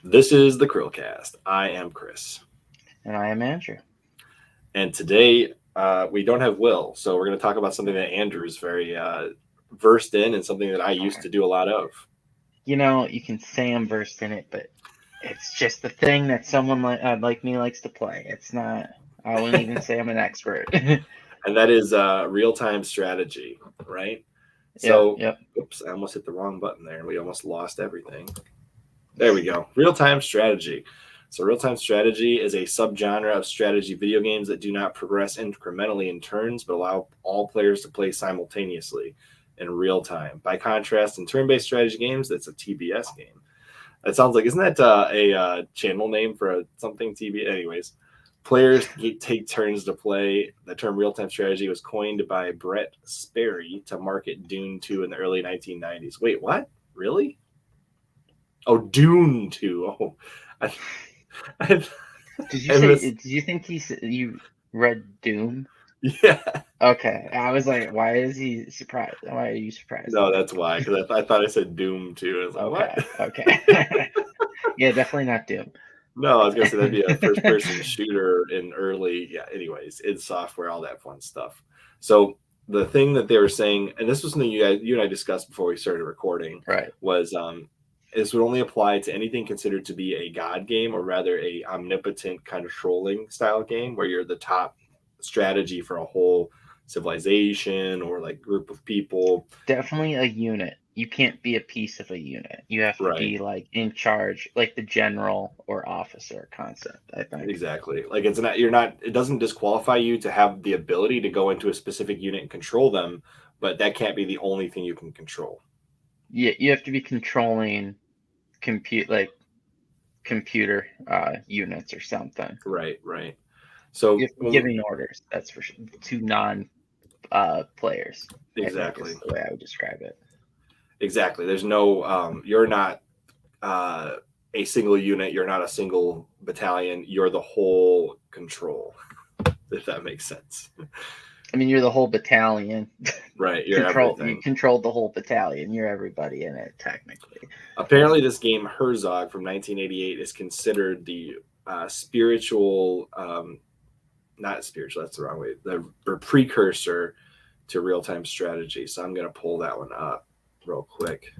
This is the CHRILLCAST. I am Chris. And I am Andrew. And today we don't have Will, so we're going to talk about something that Andrew's very versed in and something that I used to do a lot of. You know, you can say I'm versed in it, but it's just the thing that someone like me likes to play. It's not, I wouldn't even say I'm an expert. And that is real-time strategy, right? So, Oops, I almost hit the wrong button there, and we almost lost everything. There we go. Real-time strategy. So real-time strategy is a subgenre of strategy video games that do not progress incrementally in turns, but allow all players to play simultaneously in real time. By contrast, in turn-based strategy games, that's a TBS game. That sounds like, isn't that a channel name for something TB? Anyways, players take turns to play. The term real-time strategy was coined by Brett Sperry to market Dune 2 in the early 1990s. Wait, what? Really? Oh, Dune 2. Oh, Did you think you read Doom? Yeah. Okay. I was like, why is he surprised? Why are you surprised? No, that's why. Because I thought I said Doom 2. I was like, okay. What? Okay. Yeah, definitely not Doom. No, I was going to say that'd be a first-person shooter in early, anyways, id Software, all that fun stuff. So the thing that they were saying, and this was something you and I discussed before we started recording, right? Was this would only apply to anything considered to be a god game, or rather a omnipotent controlling style game where you're the top strategy for a whole civilization or like group of people. Definitely a unit. You can't be a piece of a unit. You have to be like in charge, like the general or officer concept, I think. Exactly. Like it doesn't disqualify you to have the ability to go into a specific unit and control them, but that can't be the only thing you can control. Yeah, you have to be controlling computer units or something. Right. So giving orders, that's for sure, to non players. Exactly. Is the way I would describe it. Exactly. There's no you're not a single unit, you're not a single battalion, you're the whole control. If that makes sense. I mean, you're the whole battalion. Right, you're everything. You controlled the whole battalion. You're everybody in it, technically. Apparently, this game, Herzog, from 1988, is considered the spiritual, not spiritual, that's the wrong way, the precursor to real-time strategy. So I'm going to pull that one up real quick.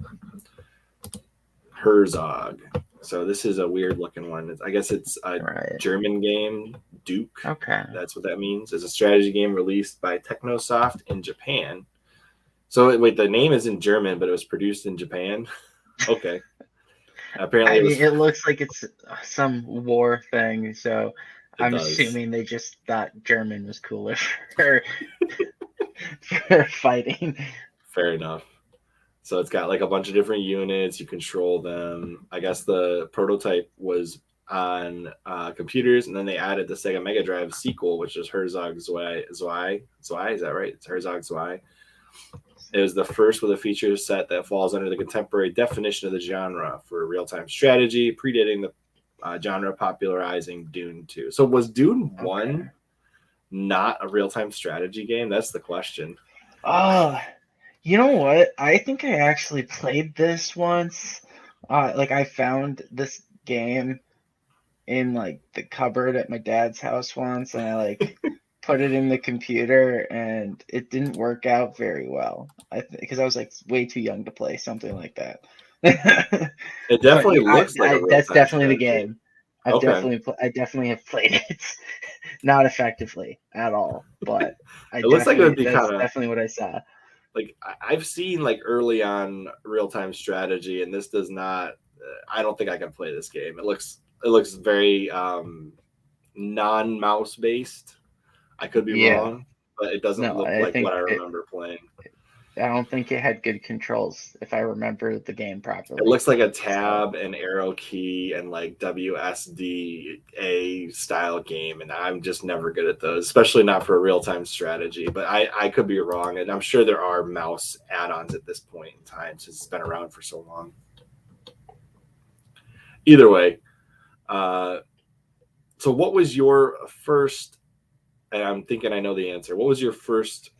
Herzog. So this is a weird-looking one. I guess it's a German game, Duke. Okay. That's what that means. It's a strategy game released by Technosoft in Japan. So wait, the name is in German, but it was produced in Japan. Okay. Apparently, it looks like it's some war thing. So I'm assuming they just thought German was cooler for fighting. Fair enough. So it's got like a bunch of different units. You control them. I guess the prototype was on computers, and then they added the Sega Mega Drive sequel, which is Herzog Zwei. Is that right? It's Herzog Zwei. It was the first with a feature set that falls under the contemporary definition of the genre for real-time strategy, predating the genre popularizing Dune 2. So was Dune 1 not a real-time strategy game? That's the question. You know what? I think I actually played this once. I found this game in like the cupboard at my dad's house once, and I put it in the computer, and it didn't work out very well. Because I was like way too young to play something like that. It definitely looks like that's definitely the game. I definitely have played it, not effectively at all, but it looks like it would be that's definitely what I saw. Like I've seen like early on real-time strategy, and this does not. I don't think I can play this game. It looks very non-mouse based. I could be wrong, but it doesn't look like what I remember playing. I don't think it had good controls, if I remember the game properly. It looks like a tab and arrow key and like WSDA style game, and I'm just never good at those, especially not for a real-time strategy. But I could be wrong, and I'm sure there are mouse add-ons at this point in time since it's been around for so long. Either way, so what was your first, and I'm thinking I know the answer, what was your first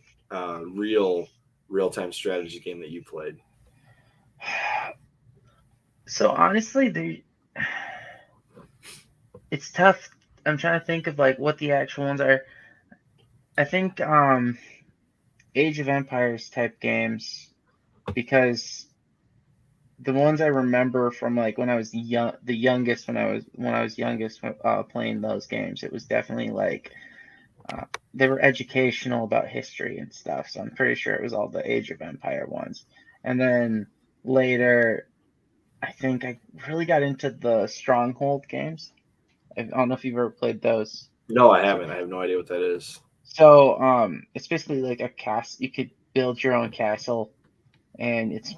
real-time strategy game that you played? So honestly, It's tough. I'm trying to think of like what the actual ones are. I think Age of Empires type games, because the ones I remember from like when I was young, the youngest when I was youngest playing those games, it was definitely like they were educational about history and stuff. So I'm pretty sure it was all the Age of Empire ones. And then later, I think I really got into the Stronghold games. I don't know if you've ever played those. No, I haven't. I have no idea what that is. So it's basically like a castle. You could build your own castle, and it's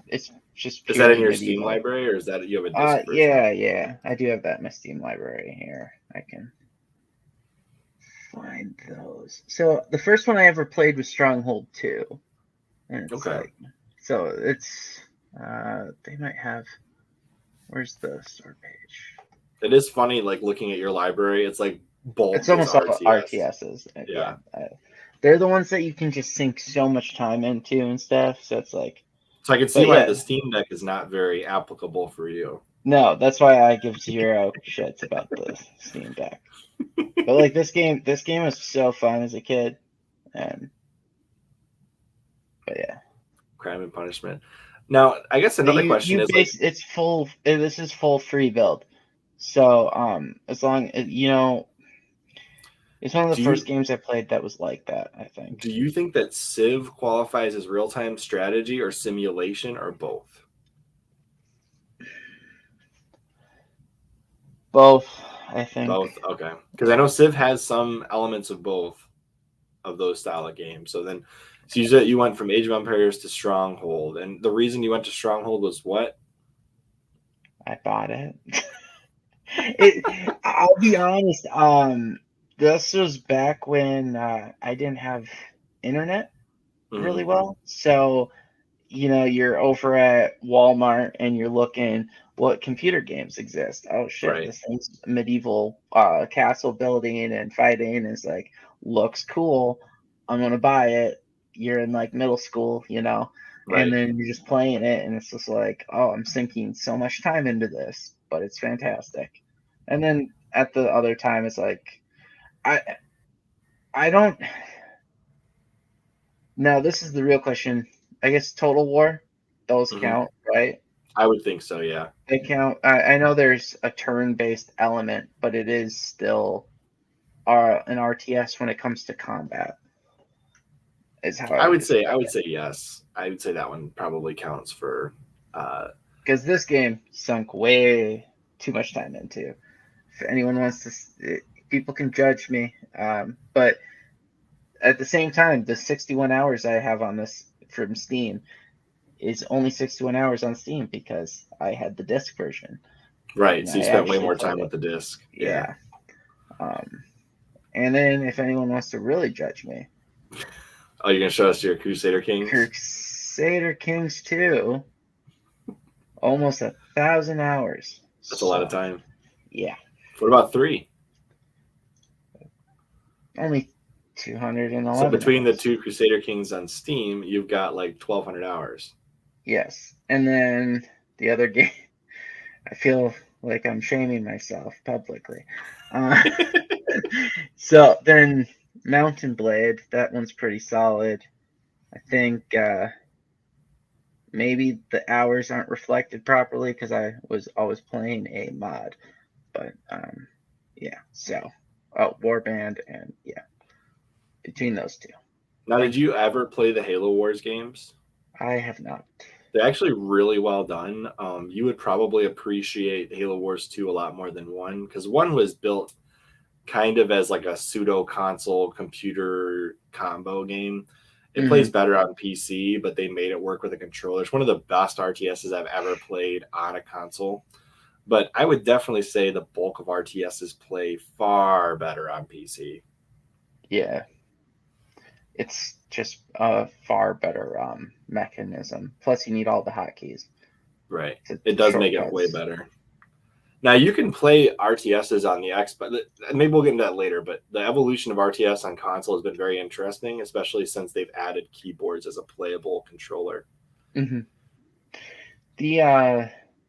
just Is that in purely your Steam medieval. library, or is that you have a disc version? Yeah, I do have that in my Steam library here. I can find those. So the first one I ever played was Stronghold 2, and it's Okay. like, so it's they might have. Where's the store page? It is funny, like looking at your library. It's like bulk. It's almost all RTS. RTSs. Yeah. They're the ones that you can just sink so much time into and stuff. So it's like. So I can see why the Steam Deck is not very applicable for you. No, that's why I give zero shits about the Steam Deck. But like this game was so fun as a kid, and but yeah. Crime and Punishment. Now, I guess another question is like, it's full. This is full free build. So as long as it's one of the first games I played that was like that, I think. Do you think that Civ qualifies as real-time strategy or simulation or both? Both, I think. Both, okay. Because I know Civ has some elements of both of those style of games. So you went from Age of Empires to Stronghold, and the reason you went to Stronghold was what? I bought it. I'll be honest. This was back when I didn't have internet really well. So, you're over at Walmart and you're looking what computer games exist. Oh shit, Right. this thing's medieval castle building and fighting is like looks cool. I'm gonna buy it. You're in like middle school, Right. and then you're just playing it and it's just like, oh, I'm sinking so much time into this, but it's fantastic. And then at the other time it's like I don't. Now this is the real question. I guess Total War, those count, right? I would think so, yeah. They count. I know there's a turn-based element, but it is still an RTS when it comes to combat. Is how I would say yes. I would say that one probably counts for. Because this game sunk way too much time into. If anyone wants to, people can judge me, but at the same time, the 61 hours I have on this from Steam is only 61 hours on Steam because I had the disc version. Right, so you spent way more time with the disc. Yeah. And then if anyone wants to really judge me. Oh, you're going to show us your Crusader Kings? Crusader Kings 2. Almost 1,000 hours. That's a lot of time. Yeah. What about 3? Only 211. So between the two Crusader Kings on Steam, you've got like 1,200 hours. Yes. And then the other game, I feel like I'm shaming myself publicly. So then Mountain Blade, that one's pretty solid. I think maybe the hours aren't reflected properly because I was always playing a mod. But yeah, so Warband and yeah, between those two. Now, did you ever play the Halo Wars games? I have not. They're actually really well done. You would probably appreciate Halo Wars 2 a lot more than 1 because 1 was built kind of as like a pseudo console computer combo game. It plays better on PC, but they made it work with a controller. It's one of the best RTSs I've ever played on a console. But I would definitely say the bulk of RTSs play far better on PC. Yeah. It's just a far better mechanism. Plus, you need all the hotkeys. Right. It does make it way better. Now, you can play RTSs on the Xbox. Maybe we'll get into that later, but the evolution of RTS on console has been very interesting, especially since they've added keyboards as a playable controller. Mm-hmm.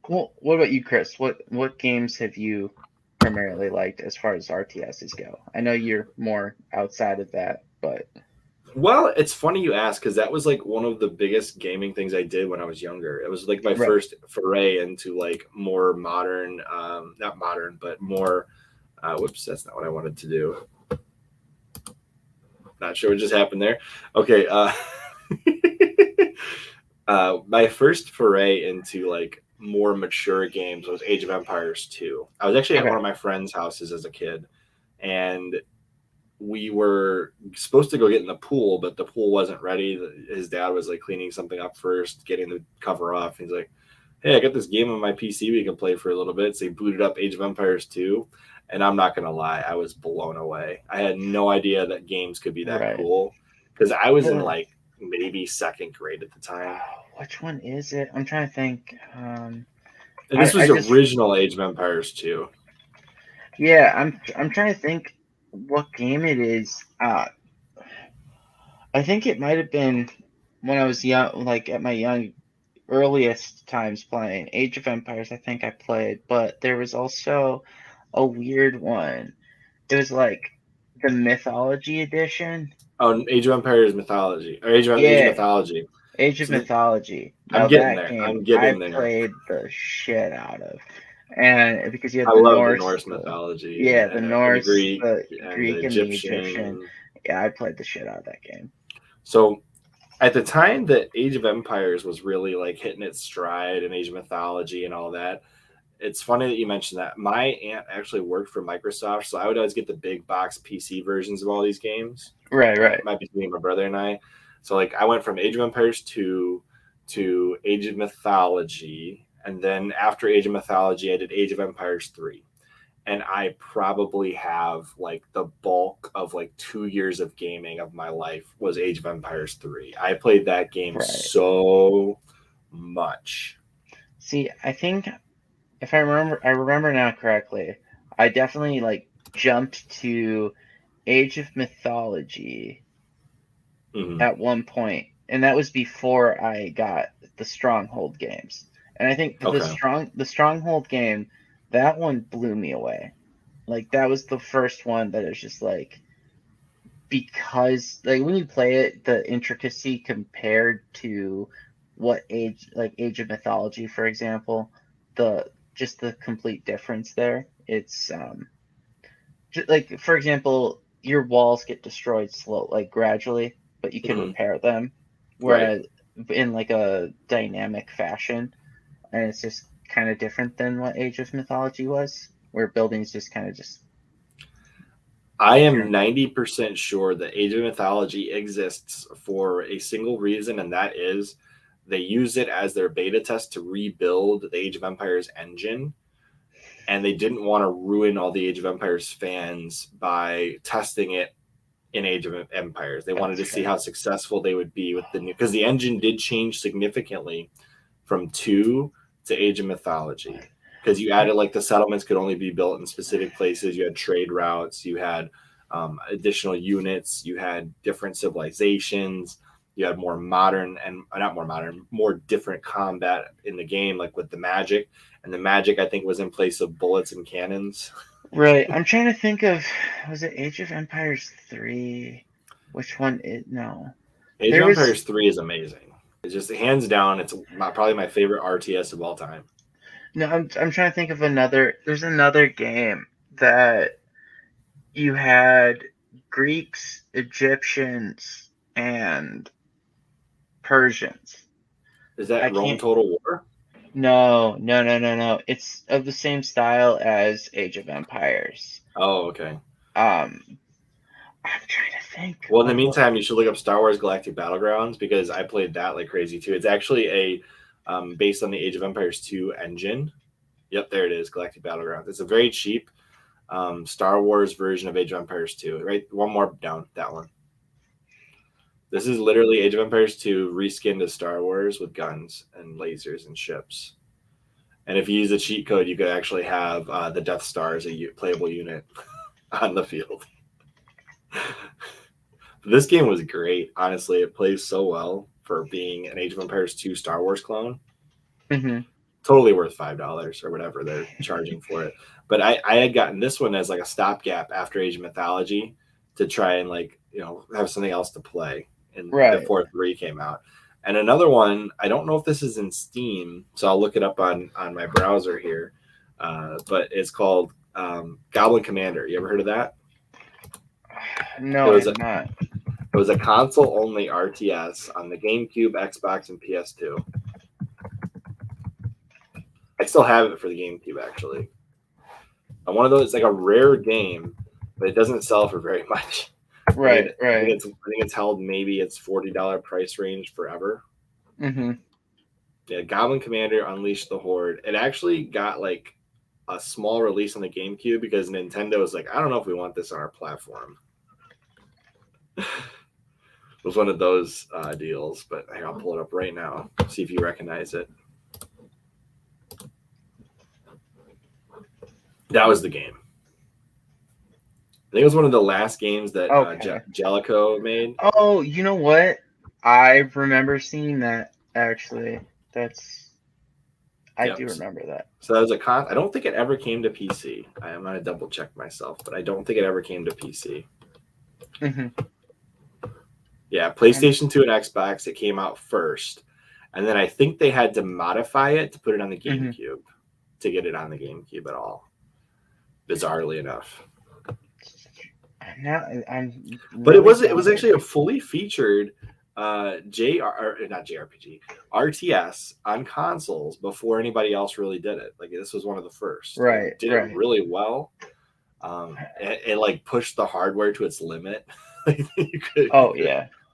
What about you, Chris? What games have you primarily liked as far as RTSs go. I know you're more outside of that, but well, it's funny you ask because that was like one of the biggest gaming things I did when I was younger. It was like my first foray into like more modern, not modern, but more. Whoops, that's not what I wanted to do. Not sure what just happened there. Okay. My first foray into like more mature games was Age of Empires 2. I was actually at one of my friends' houses as a kid, and we were supposed to go get in the pool, but the pool wasn't ready. His dad was like cleaning something up first, getting the cover off. He's like, "Hey, I got this game on my PC we can play for a little bit." So he booted up Age of Empires 2, and I'm not gonna lie, I was blown away. I had no idea that games could be that cool because I was in like maybe second grade at the time. Which one is it? I'm trying to think. And this was original Age of Empires 2. Yeah, I'm trying to think what game it is. I think it might have been when I was young, like at my earliest times playing Age of Empires. I think I played, but there was also a weird one. It was like the Mythology edition. Oh, Age of Empires Mythology or Age of Mythology. Age of Mythology. Now, I'm getting there. Game, I played the shit out of, and because you had the Norse mythology. Yeah, the Norse, the Greek, and the Egyptian. Yeah, I played the shit out of that game. So, at the time that Age of Empires was really like hitting its stride and Age of Mythology and all that, it's funny that you mentioned that. My aunt actually worked for Microsoft, so I would always get the big box PC versions of all these games. Right. It might be me and my brother and I. So like I went from Age of Empires 2 to Age of Mythology, and then after Age of Mythology, I did Age of Empires 3. And I probably have like the bulk of like 2 years of gaming of my life was Age of Empires 3. I played that game so much. See, I think if I remember now correctly, I definitely like jumped to Age of Mythology at one point, and that was before I got the Stronghold games. And I think the Stronghold game, that one blew me away. Like that was the first one that is just like, because like when you play it, the intricacy compared to what Age of Mythology, for example, the complete difference there. It's just, like, for example, your walls get destroyed gradually, but you can repair them, whereas in like a dynamic fashion, and it's just kind of different than what Age of Mythology was, where buildings just kind of just. I am 90% sure that Age of Mythology exists for a single reason, and that is they use it as their beta test to rebuild the Age of Empires engine. And they didn't want to ruin all the Age of Empires fans by testing it in Age of Empires. They wanted to see how successful they would be with the new, because the engine did change significantly from 2 to Age of Mythology. Because you added like the settlements could only be built in specific places. You had trade routes. You had additional units. You had different civilizations. You had more modern and not more modern, more different combat in the game, like with the magic. And the magic, I think, was in place of bullets and cannons. Right. I'm trying to think of, was it Age of Empires 3? Which one? No. Age of Empires 3 is amazing. It's just hands down, it's probably my favorite RTS of all time. No, I'm trying to think of another. There's another game that you had Greeks, Egyptians, and Persians. Is that Rome Total War? No. It's of the same style as Age of Empires. Oh, okay. I'm trying to think. Well, in the meantime, you should look up Star Wars Galactic Battlegrounds, because I played that like crazy too. It's actually based on the Age of Empires 2 engine. Yep, there it is, Galactic Battlegrounds. It's a very cheap Star Wars version of Age of Empires 2. Right, one more down, that one. This is literally Age of Empires 2 reskinned as Star Wars with guns and lasers and ships. And if you use a cheat code, you could actually have the Death Star as a playable unit on the field. This game was great. Honestly, it plays so well for being an Age of Empires 2 Star Wars clone. Mm-hmm. totally worth $5 or whatever they're charging for it. But I had gotten this one as like a stopgap after Age of Mythology to try and like, you know, have something else to play. And before 3 came out. And another one, I don't know if this is in Steam, so I'll look it up on my browser here. But it's called Goblin Commander. You ever heard of that? No, it's not. It was a console-only RTS on the GameCube, Xbox, and PS2. I still have it for the GameCube, actually. And one of those, it's like a rare game, but it doesn't sell for very much. Right. I think it's held maybe its $40 price range forever. Mm-hmm. Yeah, Goblin Commander Unleashed the Horde. It actually got like a small release on the GameCube because Nintendo was like, I don't know if we want this on our platform. It was one of those deals, but I'll pull it up right now, see if you recognize it. That was the game. I think it was one of the last games that Jellicoe made. Oh, you know what? I remember seeing that, actually. I do remember that. So that was I don't think it ever came to PC. I'm going to double check myself, but I don't think it ever came to PC. Mm-hmm. Yeah, PlayStation 2 and Xbox, it came out first. And then I think they had to modify it to put it on the GameCube to get it on the GameCube at all. Bizarrely enough. But it was actually a fully featured RTS on consoles before anybody else really did it. Like this was one of the first. Right. It did it really well. It like pushed the hardware to its limit.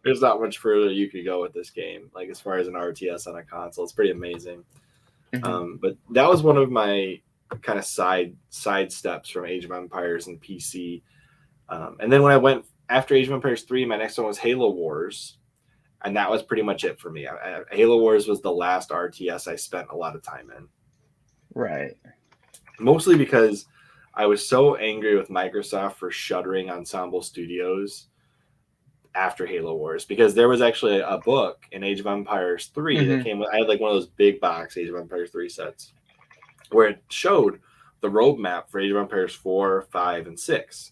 There's not much further you could go with this game. Like as far as an RTS on a console, it's pretty amazing. Mm-hmm. But that was one of my kind of side steps from Age of Empires and PC. And then when I went after Age of Empires 3, my next one was Halo Wars. And that was pretty much it for me. Halo Wars was the last RTS I spent a lot of time in. Right. Mostly because I was so angry with Microsoft for shuttering Ensemble Studios after Halo Wars. Because there was actually a book in Age of Empires 3 that came with, I had like one of those big box Age of Empires 3 sets where it showed the roadmap for Age of Empires 4, 5, and 6.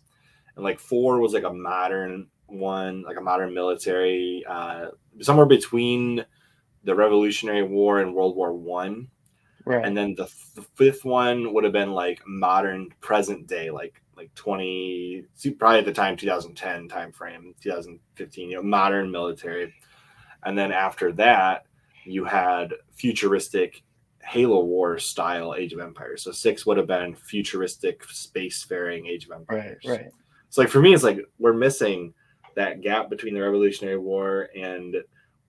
And like 4 was like a modern one, like a modern military, somewhere between the Revolutionary War and World War I. Right. And then the 5th one would have been like modern present day, like 20, probably at the time 2010 timeframe, 2015, modern military. And then after that, you had futuristic Halo Wars style Age of Empires. So 6 would have been futuristic spacefaring Age of Empires. Right. So like for me, it's like we're missing that gap between the Revolutionary War and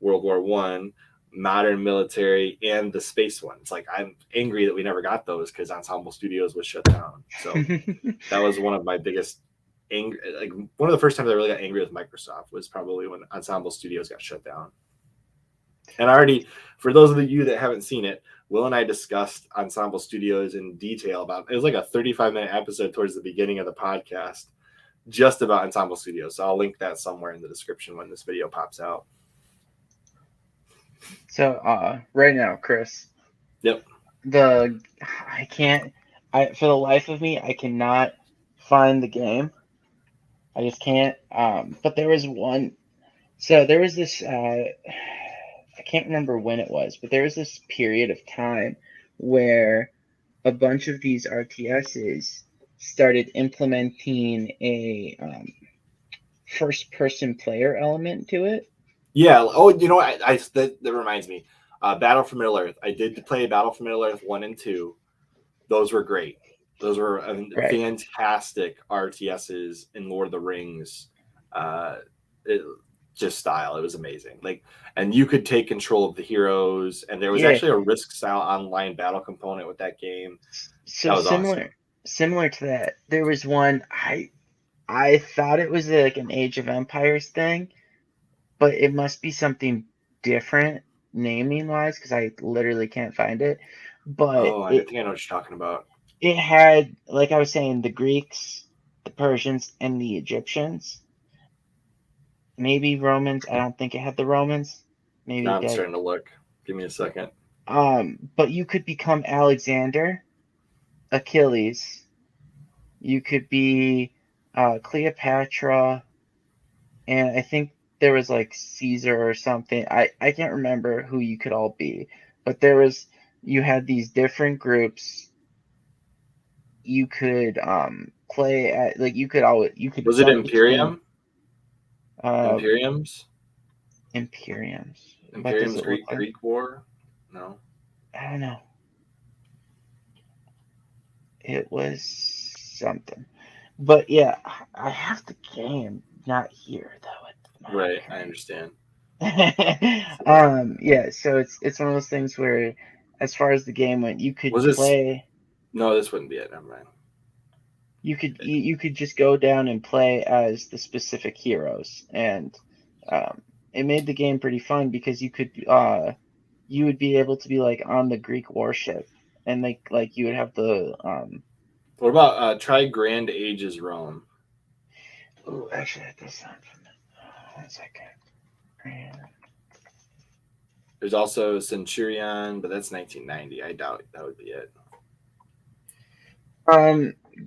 World War I, modern military, and the space one. It's like I'm angry that we never got those because Ensemble Studios was shut down. So that was one of my biggest anger. Like one of the first times I really got angry with Microsoft was probably when Ensemble Studios got shut down. And already, for those of you that haven't seen it, Will and I discussed Ensemble Studios in detail it was like a 35-minute episode towards the beginning of the podcast just about Ensemble Studios. So I'll link that somewhere in the description when this video pops out. So right now, Chris. Yep. For the life of me, I cannot find the game. I just can't. But there was one. So there was this. I can't remember when it was, but there was this period of time where a bunch of these RTSs started implementing a first-person player element to it. Yeah. Oh, you know, that reminds me. Battle for Middle Earth. I did play Battle for Middle Earth 1 and 2. Those were great. Those were fantastic RTSs in Lord of the Rings. Just style. It was amazing. And you could take control of the heroes, and there was actually a risk style online battle component with that game. So that was similar to that. There was one I thought it was like an Age of Empires thing, but it must be something different naming wise because I literally can't find it. But I think I know what you're talking about. It had, like I was saying, the Greeks, the Persians, and the Egyptians. Maybe Romans. I don't think it had the Romans. Maybe I'm starting to look. Give me a second. But you could become Alexander, Achilles. You could be Cleopatra, and I think there was like Caesar or something. I can't remember who you could all be, but you had these different groups. You could play at, like, you could Was it jump between Imperiums? Imperiums. What does Imperium's it look like? Greek War? No. I don't know. It was something. But yeah, I have the game not here though. Right, I understand. Yeah, so it's one of those things where, as far as the game went, you could play. No, this wouldn't be it. Never mind. You could just go down and play as the specific heroes, and it made the game pretty fun because you would be able to be like on the Greek warship, and like you would have the What about try Grand Ages Rome? Oh, actually, that does sound familiar. 1 second. There's also Centurion, but that's 1990. I doubt that would be it.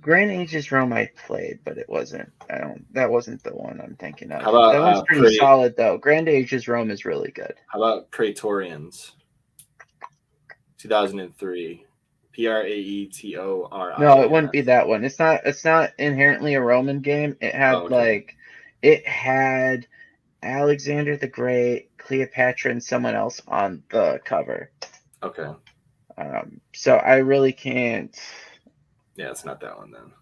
Grand Ages Rome I played, but it wasn't. That wasn't the one I'm thinking of. How about, that one's pretty solid though. Grand Ages Rome is really good. How about Praetorians? 2003. Praetori. No, it wouldn't be that one. It's not inherently a Roman game. It had Alexander the Great, Cleopatra, and someone else on the cover. Okay. So I really can't. Yeah, it's not that one then.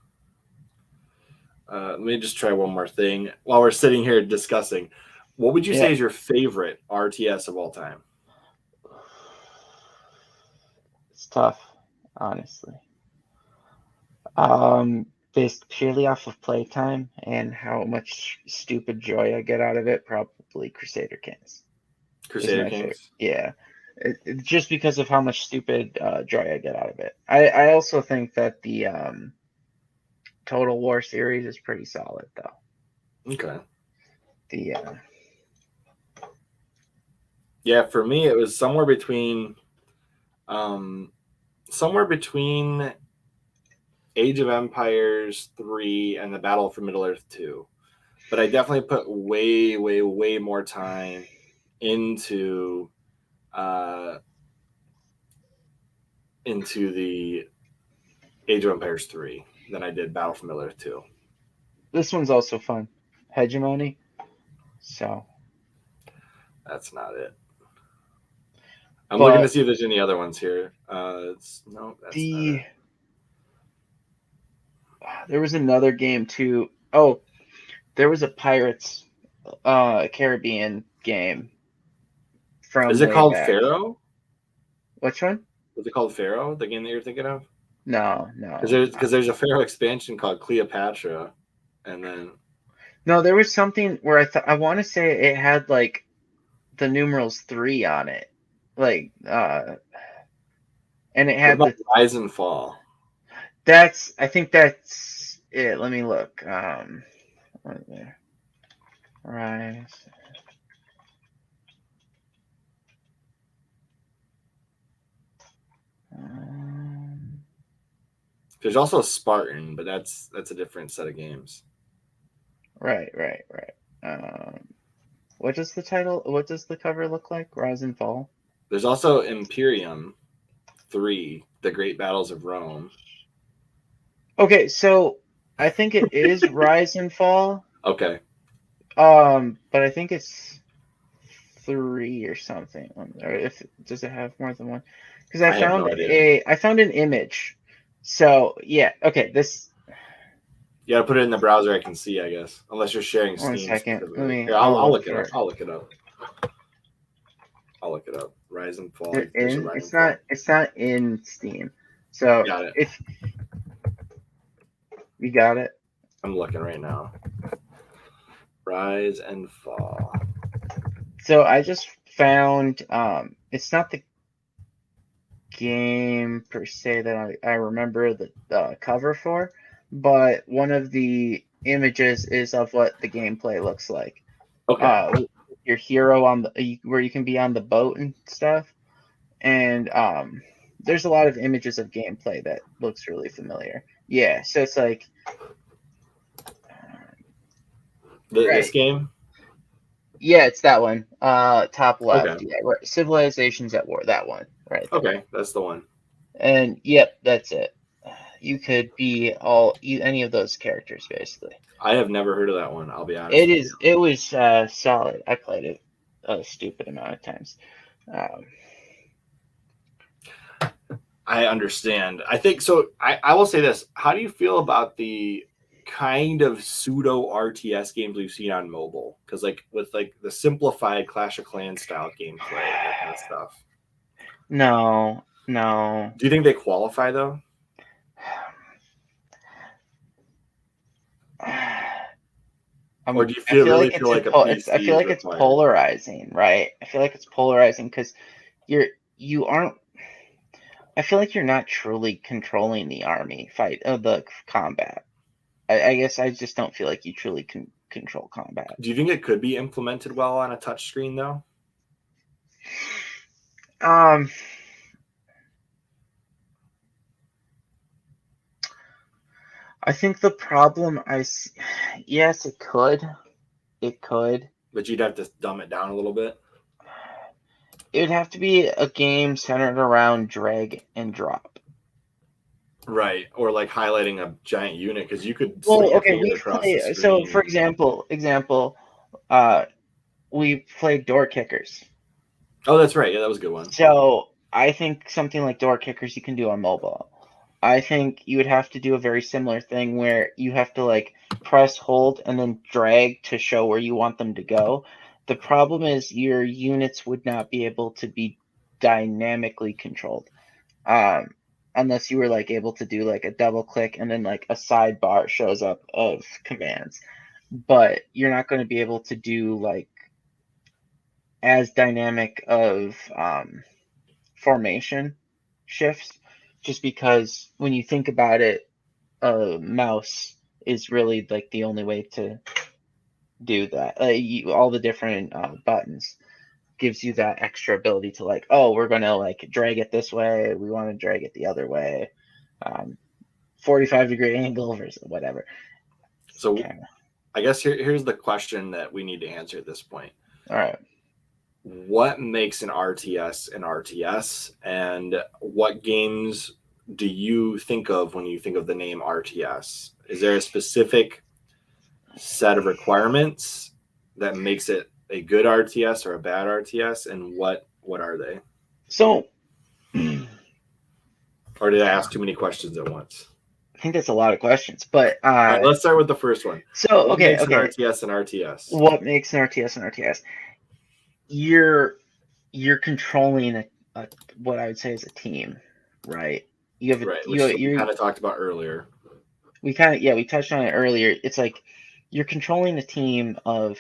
Let me just try one more thing while we're sitting here discussing. What would you say is your favorite RTS of all time? It's tough, honestly. Based purely off of playtime and how much stupid joy I get out of it, probably Crusader Kings. Crusader Kings? Yeah. Just because of how much stupid joy I get out of it. I also think that the Total War series is pretty solid, though. Okay. Yeah, for me, it was somewhere between Age of Empires 3 and the Battle for Middle-earth 2. But I definitely put way, way, way more time into the Age of Empires 3 than I did Battle for Middle-earth 2. This one's also fun. Hegemony. So. That's not it. I'm looking to see if there's any other ones here. That's not it. There was another game too. Oh, there was a Pirates Caribbean game. Is it called Pharaoh? Which one? Was it called Pharaoh, the game that you're thinking of? No. Because there's a Pharaoh expansion called Cleopatra, and then. No, there was something where I want to say it had like the numerals 3 on it, like and it had the Rise and Fall. I think that's it. Let me look. Right there. Rise. There's also Spartan, but that's a different set of games. Right. What does the cover look like? Rise and Fall? There's also Imperium 3, The Great Battles of Rome. Okay, so I think it is Rise and Fall. Okay. But I think it's 3 or something. Or does it have more than one? Because I found an image. So yeah, okay, this. You gotta put it in the browser. I can see, I guess, unless you're sharing Steam. 1 second. I'll look it up. I'll look it up. Rise and Fall. It's not in Steam. So got it. If you got it, I'm looking right now. Rise and Fall. So I just found it's not the game per se that I remember the cover for, but one of the images is of what the gameplay looks like. Okay. Your hero where you can be on the boat and stuff, and there's a lot of images of gameplay that looks really familiar. Yeah, so it's like this game. Yeah, it's that one. Top left. Okay. Yeah, right. Civilizations at War. That one, right there. Okay, that's the one. And yep, that's it. You could be any of those characters basically. I have never heard of that one. I'll be honest. It was solid. I played it a stupid amount of times. I understand. I think so. I will say this. How do you feel about the kind of pseudo RTS games we've seen on mobile? Because with the simplified Clash of Clans style gameplay, that kind of stuff. No. Do you think they qualify though? Or do you really feel like a PC I feel like it's polarizing, right? I feel like it's polarizing because you aren't. I feel like you're not truly controlling the army fight the combat. I guess I just don't feel like you truly can control combat. Do you think it could be implemented well on a touch screen though? I think the problem yes, it could. But you'd have to dumb it down a little bit. It would have to be a game centered around drag and drop. Right, or highlighting a giant unit because you could. Well, okay, so for example, we played Door Kickers. Oh, that's right. Yeah, that was a good one. So I think something like Door Kickers you can do on mobile. I think you would have to do a very similar thing where you have to press hold and then drag to show where you want them to go. The problem is your units would not be able to be dynamically controlled. Unless you were able to do a double click and then a sidebar shows up of commands. But you're not going to be able to do as dynamic of formation shifts, just because when you think about it, a mouse is really the only way to do that. All the different buttons gives you that extra ability to we're gonna drag it this way, we want to drag it the other way, 45-degree angle versus whatever. So I guess here's the question that we need to answer at this point. All right. What makes an RTS, and what games do you think of when you think of the name RTS? Is there a specific set of requirements that makes it a good RTS or a bad RTS, and what are they? So, or did I ask too many questions at once? I think that's a lot of questions, but all right, let's start with the first one. So, what makes an RTS an RTS? What makes an RTS an RTS? You're controlling what I would say is a team, right? You have which we kind of talked about earlier. We touched on it earlier. It's you're controlling a team of,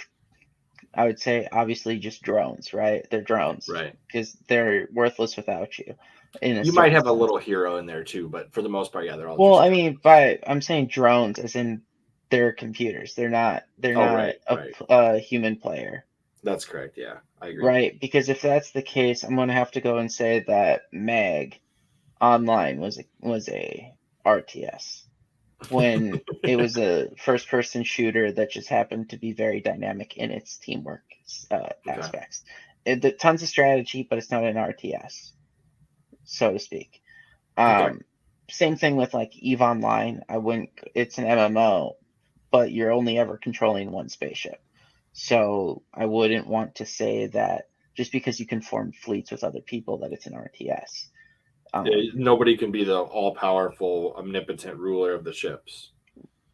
I would say, obviously just drones, right? They're drones, right? Because they're worthless without you. You might have a little hero in there too, but for the most part, yeah, they're all. Well, I mean, but I'm saying drones as in they're computers. They're not a human player. That's correct. Yeah, I agree. Right, because if that's the case, I'm going to have to go and say that Mag Online was a RTS when it was a first-person shooter that just happened to be very dynamic in its teamwork aspects. Tons of strategy, but it's not an RTS, so to speak. Same thing with EVE Online. It's an MMO, but you're only ever controlling one spaceship. So I wouldn't want to say that just because you can form fleets with other people that it's an RTS. Nobody can be the all-powerful, omnipotent ruler of the ships.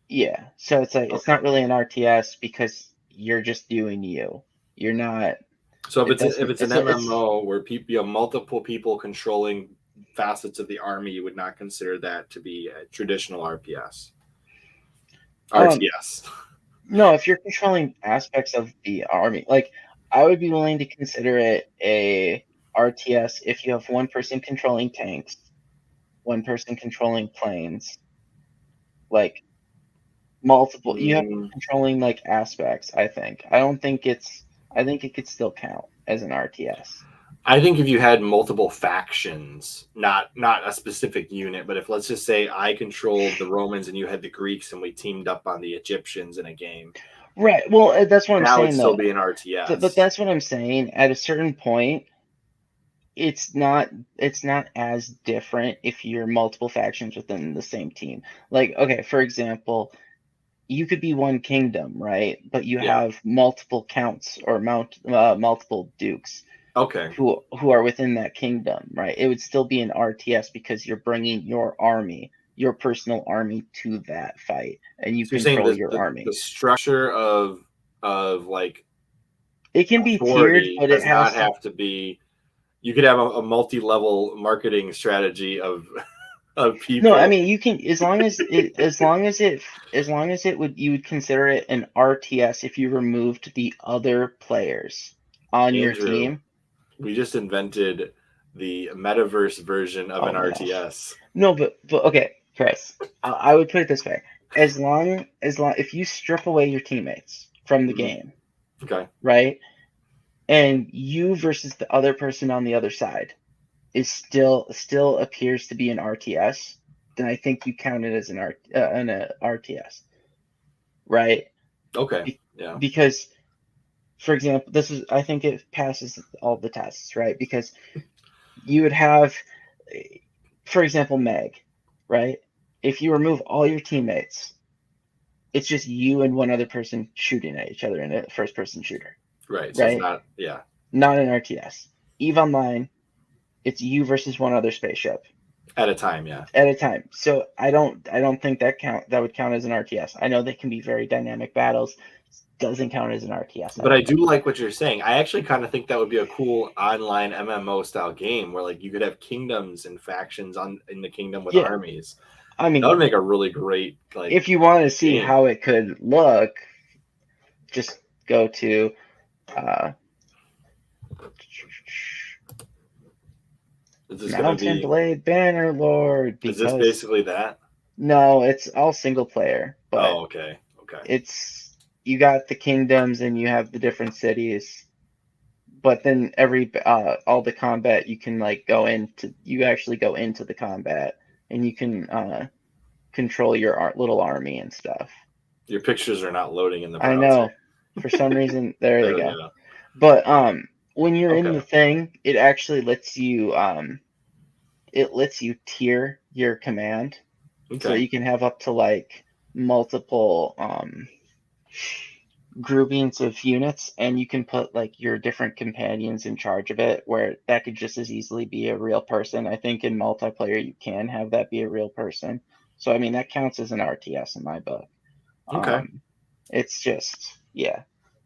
Yeah, so it's it's not really an RTS because you're just doing you. You're not. So if it's an MMO where you have multiple people controlling facets of the army, you would not consider that to be a traditional RTS. RTS. No, if you're controlling aspects of the army, I would be willing to consider it a RTS if you have one person controlling tanks, one person controlling planes, multiple. You have controlling aspects. I think it could still count as an RTS. I think if you had multiple factions, not a specific unit, but if let's just say I controlled the Romans and you had the Greeks and we teamed up on the Egyptians in a game. Right. Well, that's what I'm saying. That would still though. be an RTS. But that's what I'm saying. At a certain point, it's not as different if you're multiple factions within the same team. Like, okay, for example, you could be one kingdom, right? But you have multiple counts or multiple dukes. Okay. Who are within that kingdom, right? It would still be an RTS because you're bringing your army, your personal army, to that fight, and you control your army. The structure of like it can be tiered, but does not have to be. You could have a multi-level marketing strategy of people. No, I mean you can as long as it would you would consider it an RTS if you removed the other players on your team. We just invented the metaverse version of an RTS. No, but okay, Chris, I would put it this way: as long if you strip away your teammates from the game, okay, right, and you versus the other person on the other side is still appears to be an RTS, then I think you count it as an RTS, right? Okay, yeah. Because, for example, I think it passes all the tests, right? Because you would have, for example, Meg, right? If you remove all your teammates, it's just you and one other person shooting at each other in a first-person shooter. Right. So it's not, not an RTS. EVE Online, it's you versus one other spaceship. At a time, yeah. At a time. So I don't think that would count as an RTS. I know they can be very dynamic battles. Doesn't count as an RTS. But I do like what you're saying. I actually kind of think that would be a cool online MMO style game where like you could have kingdoms and factions in the kingdom with armies. I mean, that would make a really great like. If you want to see how it could look, just go to Mountain Blade Bannerlord. Is this basically that? No, it's all single player. But okay. It's you got the kingdoms and you have the different cities, but then all the combat you can like you actually go into the combat and you can control your little army and stuff. Your pictures are not loading in the browser. I know. For some reason, there they go. But when you're in the thing, it actually lets you tier your command. Okay. So you can have up to like multiple groupings of units, and you can put like your different companions in charge of it, where that could just as easily be a real person. I think in multiplayer you can have that be a real person. So I mean that counts as an RTS in my book. Okay. It's just and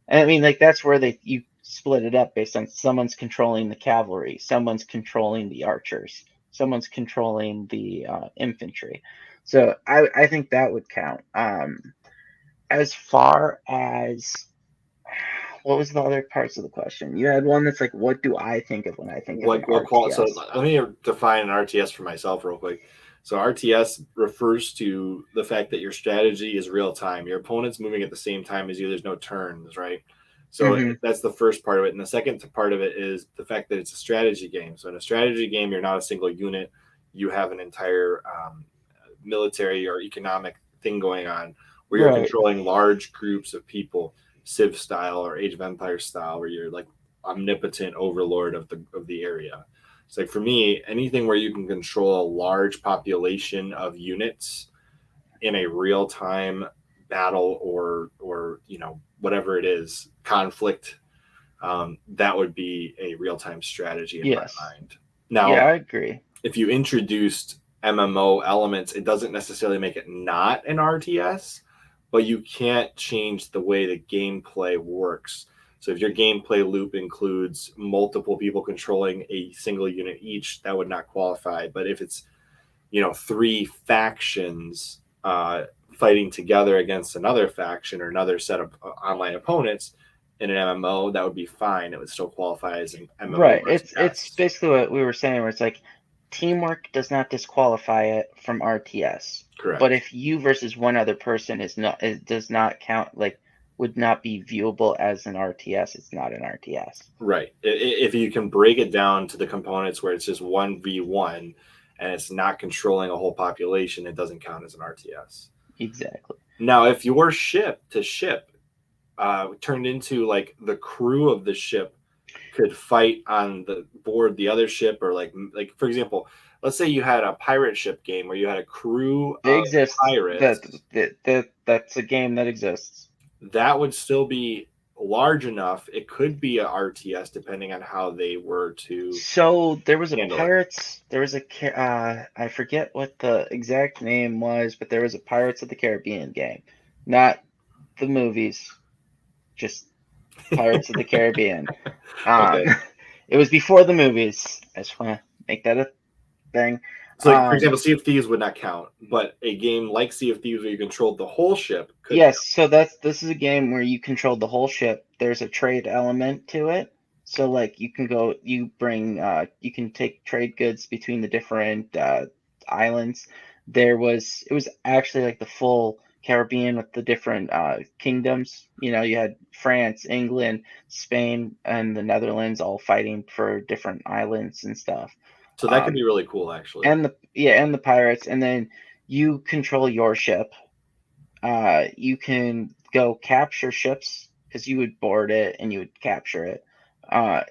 I mean like that's where you split it up based on someone's controlling the cavalry, someone's controlling the archers, someone's controlling the infantry. So I think that would count. As far as what was the other parts of the question? You had one that's like, what do I think of when I think of an RTS? So let me define an RTS for myself real quick. So RTS refers to the fact that your strategy is real time. Your opponent's moving at the same time as you. There's no turns, right? So that's the first part of it. And the second part of it is the fact that it's a strategy game. So in a strategy game, you're not a single unit. You have an entire military or economic thing going on where you're controlling large groups of people, Civ style or Age of Empires style, where you're like omnipotent overlord of the area. It's like for me, anything where you can control a large population of units in a real-time battle or whatever it is, conflict, that would be a real-time strategy in my mind. Now, I agree. If you introduced MMO elements, it doesn't necessarily make it not an RTS, but you can't change the way the gameplay works. So if your gameplay loop includes multiple people controlling a single unit each, that would not qualify. But if it's, 3 factions fighting together against another faction or another set of online opponents in an MMO, that would be fine. It would still qualify as an MMO. Right. It's basically what we were saying, where it's like teamwork does not disqualify it from RTS. Correct. But if you versus one other person does not count, like would not be viewable as an RTS. It's not an RTS. Right. If you can break it down to the components where it's just 1v1 and it's not controlling a whole population, it doesn't count as an RTS. Exactly. Now, if your ship to ship turned into like the crew of the ship could fight on the board the other ship, or like for example, let's say you had a pirate ship game where you had a crew of pirates. That's a game that exists. That would still be large enough. It could be a RTS depending on how they were to. So there was a Pirates. There was a I forget what the exact name was, but there was a Pirates of the Caribbean game, not the movies, just Pirates of the Caribbean. Okay. It was before the movies. I just want to make that a thing. So, like, for example, Sea of Thieves would not count, but a game like Sea of Thieves where you controlled the whole ship could. Yes, so this is a game where you control the whole ship. There's a trade element to it. So like you can you can take trade goods between the different islands. It was actually like the full Caribbean with the different kingdoms. You know, you had France, England, Spain, and the Netherlands all fighting for different islands and stuff. So that could be really cool, actually. And the pirates, and then you control your ship. You can go capture ships because you would board it and you would capture it.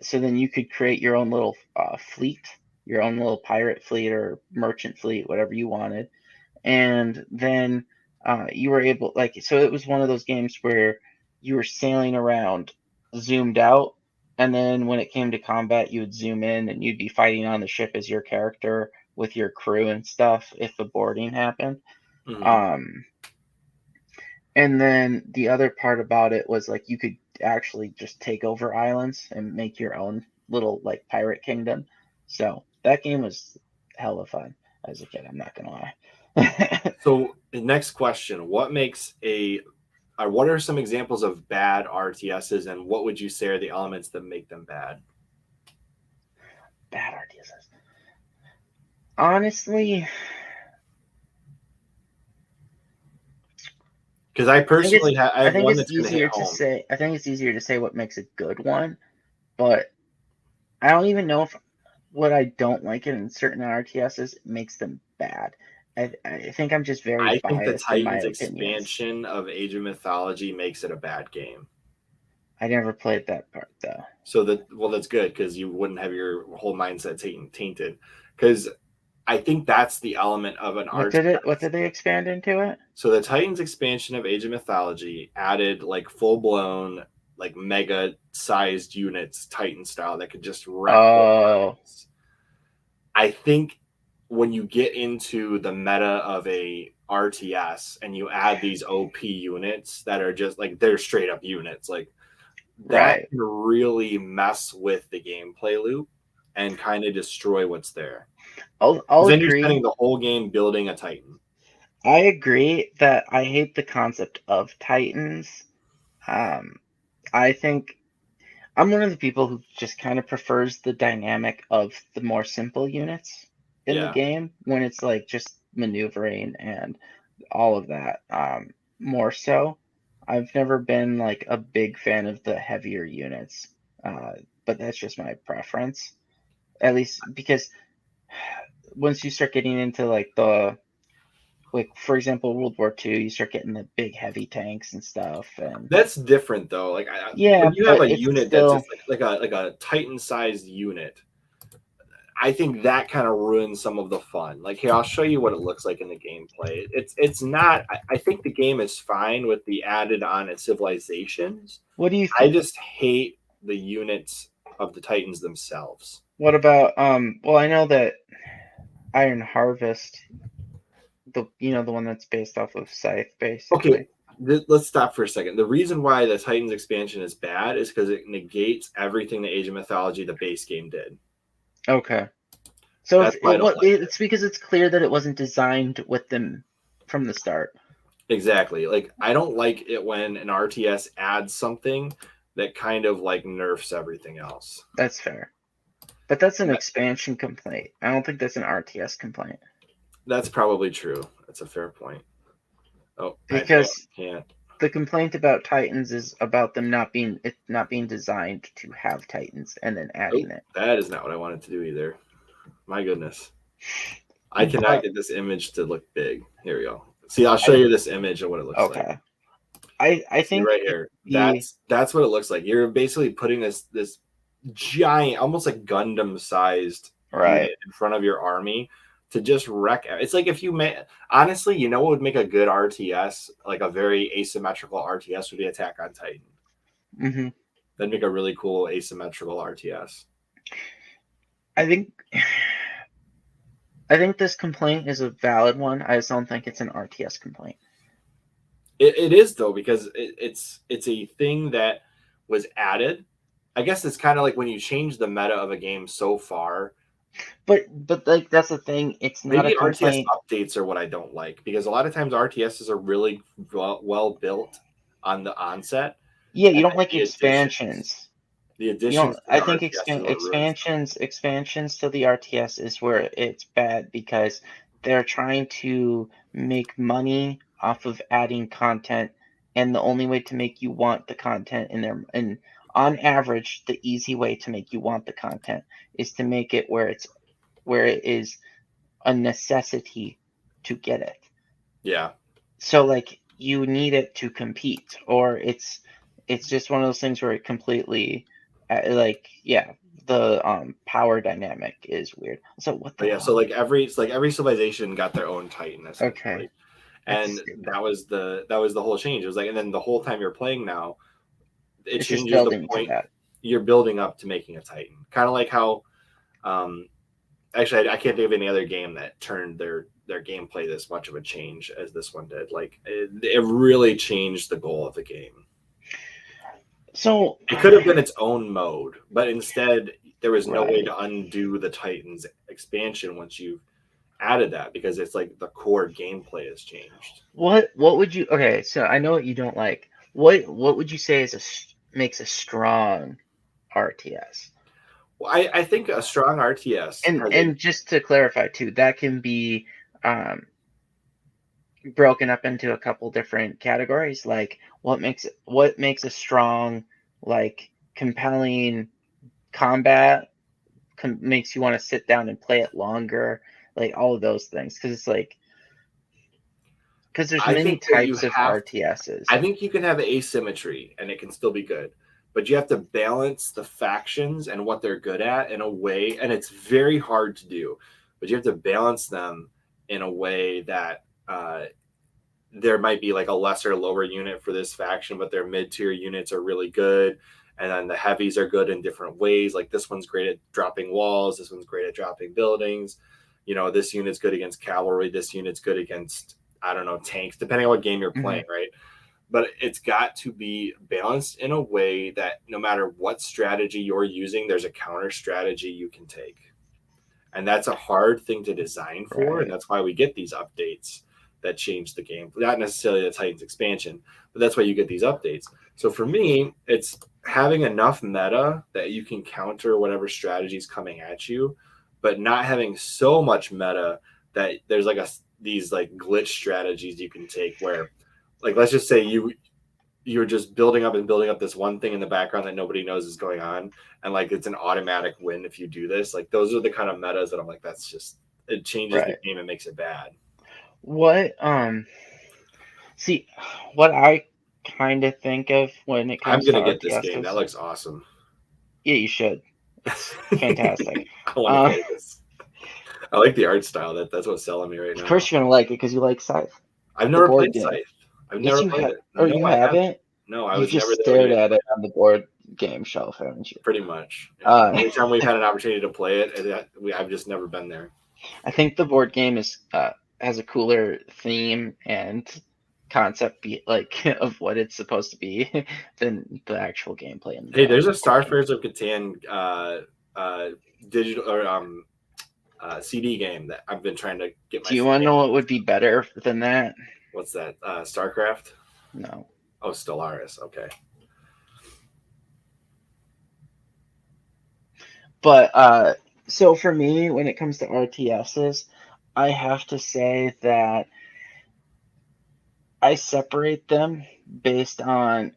So then you could create your own little fleet, your own little pirate fleet or merchant fleet, whatever you wanted. And then you were able, so it was one of those games where you were sailing around, zoomed out, and then when it came to combat, you would zoom in and you'd be fighting on the ship as your character with your crew and stuff if the boarding happened. Mm-hmm. And then the other part about it was like you could actually just take over islands and make your own little like pirate kingdom. So that game was hella fun as a kid. I'm not gonna lie. So the next question: what are some examples of bad RTSs, and what would you say are the elements that make them bad? Bad RTSs. Honestly, because I personally I think it's easier to say what makes a good one, but I don't even know if what I don't like in certain RTSs makes them bad. I think I'm just very biased. I think the Titans expansion of Age of Mythology makes it a bad game. I never played that part though. So that's good because you wouldn't have your whole mindset tainted. Because I think that's the element of an RTS. What did they expand into it? So the Titans expansion of Age of Mythology added like full blown like mega sized units, Titan style, that could just wreck. I think when you get into the meta of a RTS and you add these OP units that are just like they're straight up units, like that can really mess with the gameplay loop and kind of destroy what's there. I'll then agree. You're spending the whole game building a Titan. I agree that I hate the concept of Titans. I think I'm one of the people who just kind of prefers the dynamic of the more simple units in the game when it's like just maneuvering and all of that. More so, I've never been like a big fan of the heavier units, but that's just my preference. At least because once you start getting into like for example, World War II, you start getting the big heavy tanks and stuff, and that's different though. Like, when you have a unit that's just like a Titan-sized unit, I think that kind of ruins some of the fun. Like, here, I'll show you what it looks like in the gameplay. It's not. I think the game is fine with the added on civilizations. What do you think? I just hate the units of the Titans themselves. What about well, I know that Iron Harvest, the one that's based off of Scythe, basically. Okay, let's stop for a second. The reason why the Titans expansion is bad is because it negates everything the Age of Mythology, the base game, did. Okay. So it's because it's clear that it wasn't designed with them from the start. Exactly. Like, I don't like it when an RTS adds something that kind of like nerfs everything else. That's fair. But that's an expansion complaint. I don't think that's an RTS complaint. That's probably true. That's a fair point. Oh, because I can't. the complaint about Titans is about them not being designed to have Titans and then adding it. That is not what I wanted to do either. My goodness. I cannot get this image to look big. Here we go. See, I'll show you this image of what it looks like. Okay. I think right here. That's what it looks like. You're basically putting this giant, almost like Gundam-sized unit in front of your army to just wreck it. It's like if you made, honestly, you know what would make a good RTS, like a very asymmetrical RTS, would be Attack on Titan. Mm-hmm. That'd make a really cool asymmetrical RTS. I think this complaint is a valid one. I just don't think it's an RTS complaint. It is though, because it's a thing that was added. I guess it's kind of like when you change the meta of a game so far. But like that's the thing. It's not maybe a complaint. RTS updates are what I don't like, because a lot of times RTSs are really well built on the onset. Yeah, you don't like expansions. The additions. I think expansions to the RTS is where it's bad, because they're trying to make money off of adding content, and the only way to make you want the content and on average, the easy way to make you want the content is to make it where it is a necessity to get it. Yeah. So like you need it to compete, or it's just one of those things where it completely the power dynamic is weird. So what the hell? So like every civilization got their own Titan essentially. Okay. And that was the whole change. It was like, and then the whole time you're playing now, it's changes the point you're building up to making a Titan. Kind of like how actually I can't think of any other game that turned their gameplay this much of a change as this one did. Like it really changed the goal of the game. So it could have been its own mode, but instead there was no way to undo the Titans expansion once you've added that, because it's like the core gameplay has changed. What would you? Okay, so I know what you don't like. What would you say makes a strong RTS? Well, I think a strong RTS, and just to clarify too, that can be broken up into a couple different categories. Like what makes a strong, like compelling combat, makes you want to sit down and play it longer, like all of those things, because it's like. Because there's many types of RTSs. I think you can have asymmetry and it can still be good, but you have to balance the factions and what they're good at in a way, and it's very hard to do, but you have to balance them in a way that there might be like a lesser lower unit for this faction, but their mid-tier units are really good, and then the heavies are good in different ways. Like this one's great at dropping walls, this one's great at dropping buildings. You know, this unit's good against cavalry, this unit's good against, I don't know, tanks, depending on what game you're playing, right? But it's got to be balanced in a way that no matter what strategy you're using, there's a counter strategy you can take. And that's a hard thing to design for, and that's why we get these updates that change the game. Not necessarily the Titans expansion, but that's why you get these updates. So for me, it's having enough meta that you can counter whatever strategy is coming at you, but not having so much meta that there's like these like glitch strategies you can take where, like, let's just say you're just building up this one thing in the background that nobody knows is going on, and like it's an automatic win if you do this. Like those are the kind of metas that I'm like, that's just, it changes the game and makes it bad. What I kind of think of when it comes to I'm gonna get this game. That looks awesome. Yeah, you should. It's fantastic. I want to play this. I like the art style. That's what's selling me right now. Of course you're gonna like it because you like Scythe. I've never played Scythe. I've never played it. Oh, you haven't? No, I was just never stared at it on the board game shelf, haven't you? Pretty much. Yeah. Every time we've had an opportunity to play it, I've just never been there. I think the board game has a cooler theme and concept of what it's supposed to be than the actual gameplay. Hey, there's a Starfarers of Catan digital or CD game that I've been trying to get. Do you want to know what would be better than that? What's that? StarCraft? No. Oh, Stellaris. Okay. But so for me, when it comes to RTSs, I have to say that I separate them based on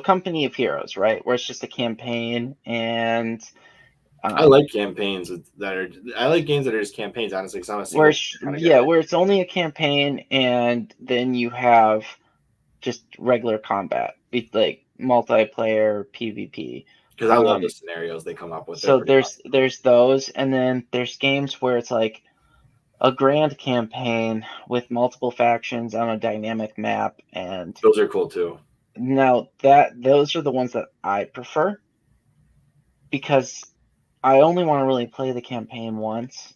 Company of Heroes, right? Where it's just a campaign and I like campaigns I like games that are just campaigns, honestly, because I'm a single kind of guy. Where it's only a campaign and then you have just regular combat, like multiplayer PvP. Because I love the scenarios they come up with. So there's those, and then there's games where it's like a grand campaign with multiple factions on a dynamic map, and those are cool too. Now those are the ones that I prefer, because I only want to really play the campaign once,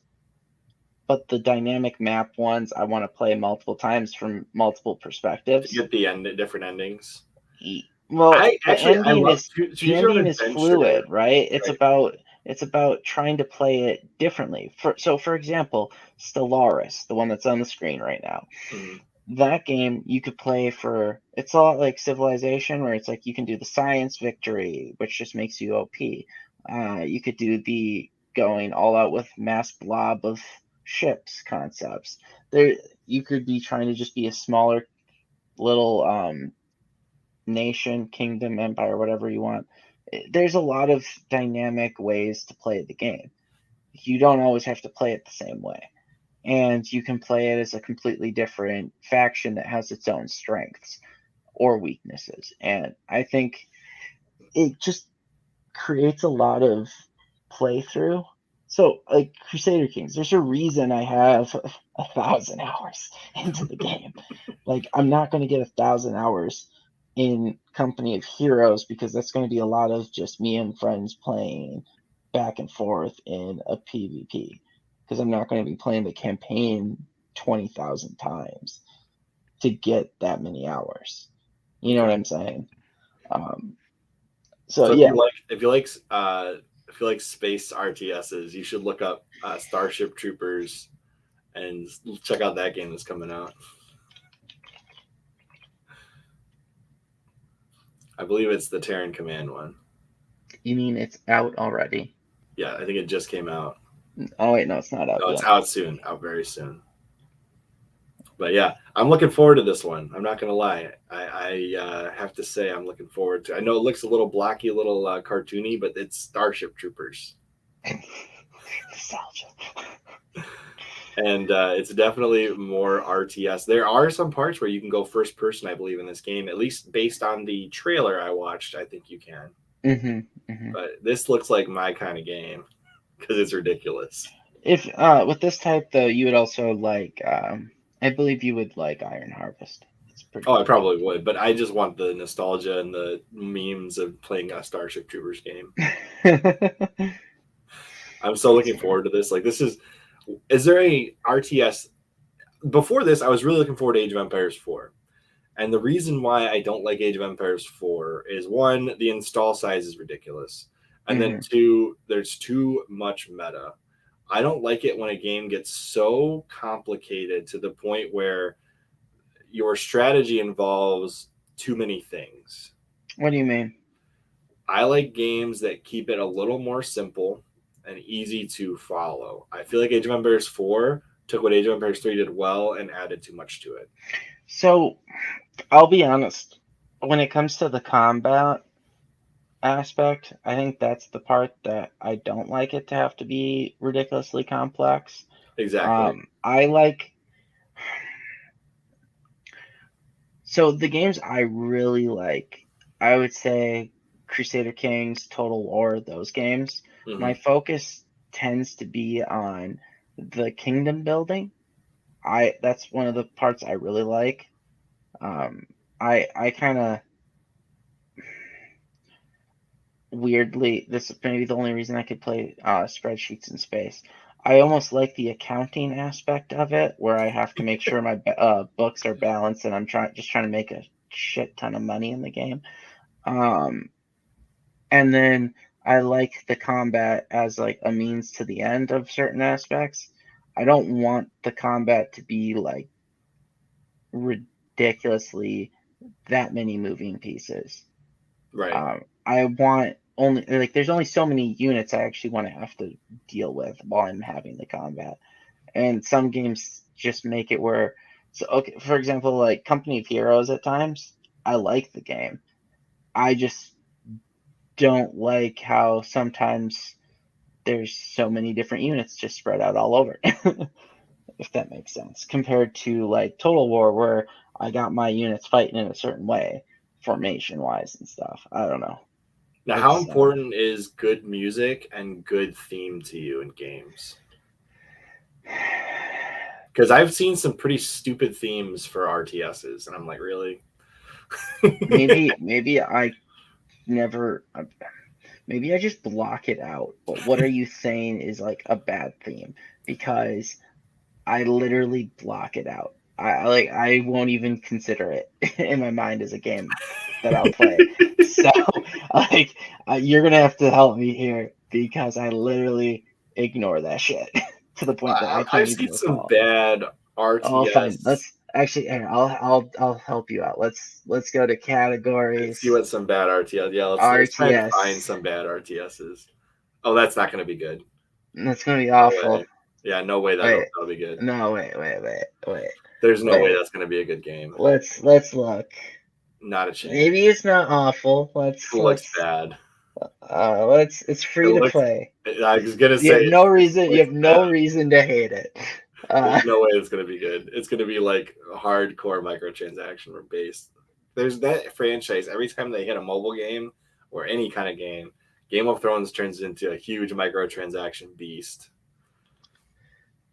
but the dynamic map ones I want to play multiple times from multiple perspectives. To get the different endings. Well, the ending is fluid, right? It's about trying to play it differently. For example, Stellaris, the one that's on the screen right now. Mm-hmm. That game you could play it's a lot like Civilization, where it's like you can do the science victory, which just makes you OP. You could do the going all out with mass blob of ships concepts. You could be trying to just be a smaller little nation, kingdom, empire, whatever you want. There's a lot of dynamic ways to play the game. You don't always have to play it the same way. And you can play it as a completely different faction that has its own strengths or weaknesses. And I think it just creates a lot of playthrough. So, like Crusader Kings, there's a reason I have 1,000 hours into the game. Like, I'm not going to get 1,000 hours in Company of Heroes, because that's going to be a lot of just me and friends playing back and forth in a PvP. Because I'm not going to be playing the campaign 20,000 times to get that many hours. You know what I'm saying? So yeah. If you like space RTSs, you should look up Starship Troopers and check out that game that's coming out. I believe it's the Terran Command one. You mean it's out already? Yeah, I think it just came out. Oh wait, no, it's not out. No, it's out soon. Out very soon. But yeah, I'm looking forward to this one. I'm not gonna lie. I have to say I'm looking forward to. I know it looks a little blocky, a little cartoony, but it's Starship Troopers. Nostalgia. And it's definitely more RTS. There are some parts where you can go first person, I believe, in this game. At least based on the trailer I watched, I think you can. But this looks like my kind of game because it's ridiculous. If with this type though, you would also like. I believe you would like Iron Harvest. It's pretty. I probably would, but I just want the nostalgia and the memes of playing a Starship Troopers game. I'm so looking forward to this. Like, is there a RTS? Before this, I was really looking forward to Age of Empires 4. And the reason why I don't like Age of Empires 4 is, one, the install size is ridiculous. And then two, there's too much meta. I don't like it when a game gets so complicated to the point where your strategy involves too many things. What do you mean? I like games that keep it a little more simple and easy to follow. I feel like Age of Empires 4 took what Age of Empires 3 did well and added too much to it. So, I'll be honest. When it comes to the combat aspect, I think that's the part that I don't like it to have to be ridiculously complex. Exactly. I like. So the games I really like, I would say Crusader Kings, Total War, those games. My focus tends to be on the kingdom building. That's one of the parts I really like. I kind of weirdly, this is maybe the only reason I could play spreadsheets in space. I almost like the accounting aspect of it, where I have to make sure my books are balanced, and I'm trying to make a shit ton of money in the game. And then I like the combat as like a means to the end of certain aspects. I don't want the combat to be like ridiculously that many moving pieces. Right. I want only like there's only so many units I actually want to have to deal with while I'm having the combat. And some games just make it where So, okay, for example, like Company of Heroes at times, I like the game. I just don't like how sometimes there's so many different units just spread out all over, if that makes sense, compared to like Total War, where I got my units fighting in a certain way, formation-wise and stuff. I don't know. Now, how important is good music and good theme to you in games? Because I've seen some pretty stupid themes for RTSs, and I'm like, really? maybe I just block it out. But what are you saying is like a bad theme? Because I literally block it out. I won't even consider it in my mind as a game that I'll play. So like you're gonna have to help me here because I literally ignore that shit to the point that I can't I've even seen some recall. bad RTS. Oh, fine. Let's actually. I'll help you out. Let's go to categories. Let's see what some bad RTS. Yeah, let's try and find some bad RTSs. Oh, that's not going to be good. That's going to be awful. No, yeah, no way that'll be good. No, wait. There's no way that's going to be a good game. Let's look. Not a chance. Maybe it's not awful. It looks bad. It's free to play. I was gonna say you have no reason to hate it. There's no way it's gonna be good. It's gonna be like hardcore microtransaction based. There's that franchise. Every time they hit a mobile game or any kind of game, Game of Thrones turns into a huge microtransaction beast.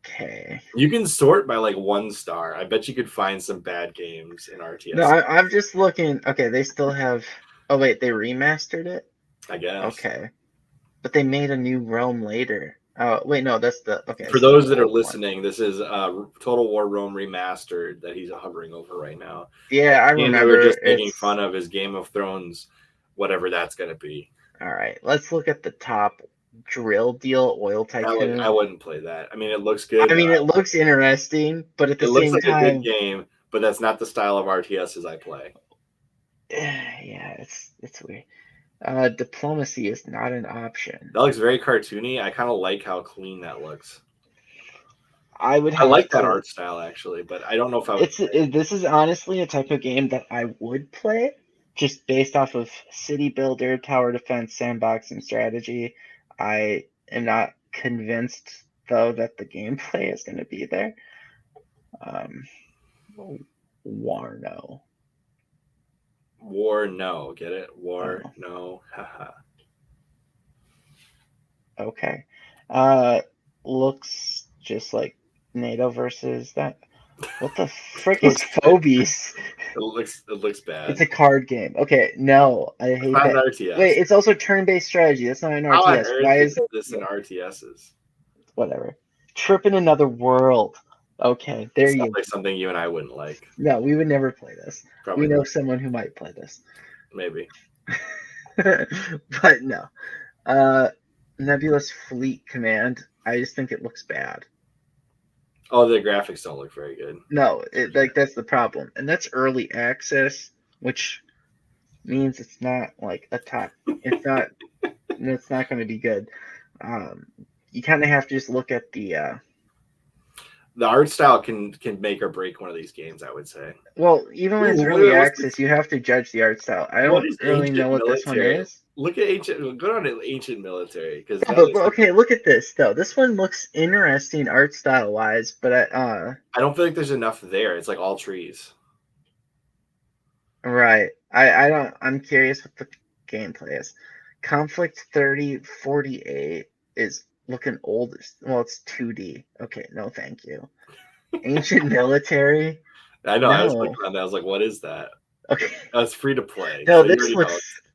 Okay. You can sort by like 1 star. I bet you could find some bad games in RTS. No, I'm just looking. Okay, they still have. Oh wait, they remastered it. I guess. Okay, but they made a new Rome later. Oh wait, no, that's the okay. For those that are listening, this is Total War Rome Remastered that he's hovering over right now. Yeah, I remember. We were just making fun of his Game of Thrones, whatever that's going to be. All right, let's look at the top. Drill Deal Oil Tycoon. I wouldn't play that. I mean, it looks good. I mean, it looks interesting, but at the same time, it looks like a good game. But that's not the style of RTSs I play. Yeah, it's weird. Diplomacy is not an option. That looks very cartoony. I kind of like how clean that looks. I like that art style actually, but I don't know if I would. This is honestly a type of game that I would play, just based off of city builder, tower defense, sandbox, and strategy. I am not convinced though that the gameplay is going to be there. Warno. War no, get it? War no, haha. Okay. Looks just like NATO versus that. What the frick is Phobies? It looks bad. It's a card game. Okay, no, I hate that. RTS. Wait, it's also turn-based strategy. That's not an RTS. Why is this in RTSs? Whatever. Trip in Another World. Okay, there you go. Like something you and I wouldn't like. No, we would never play this. Probably we know someone who might play this. Maybe. But no. Nebulous Fleet Command. I just think it looks bad. Oh, the graphics don't look very good. No, that's the problem. And that's early access, which means it's not like a top. It's not going to be good. You kind of have to just look at the art style can make or break one of these games, I would say. Well, even when it's early access, you have to judge the art style. I don't really know what this one is. Look at go down to Ancient Military because. Okay, look at this though. This one looks interesting art style wise, but I don't feel like there's enough there. It's like all trees. Right. I don't. I'm curious what the gameplay is. Conflict 3048 is looking old. Well, it's 2D. Okay, no, thank you. Ancient Military. I know. No. I was looking on that. I was like, what is that? Okay. It's free to play. No, so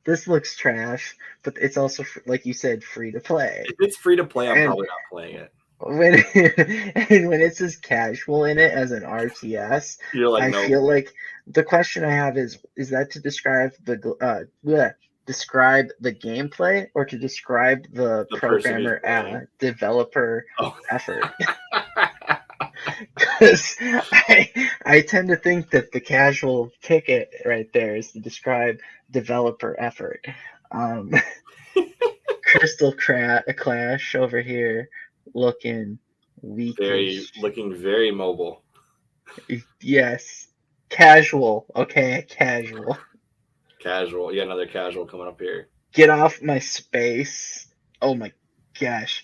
this looks trash, but it's also, like you said, free to play. If it's free to play, I'm probably not playing it. When it says casual in it as an RTS, you're like, I feel like the question I have is that to describe describe the gameplay or to describe the programmer developer effort? Because I tend to think that the casual ticket right there is to describe developer effort. Crystal Clash over here looking weak. Looking very mobile. Yes. Casual. Okay, casual. Casual. You got another casual coming up here. Get off my space. Oh my gosh.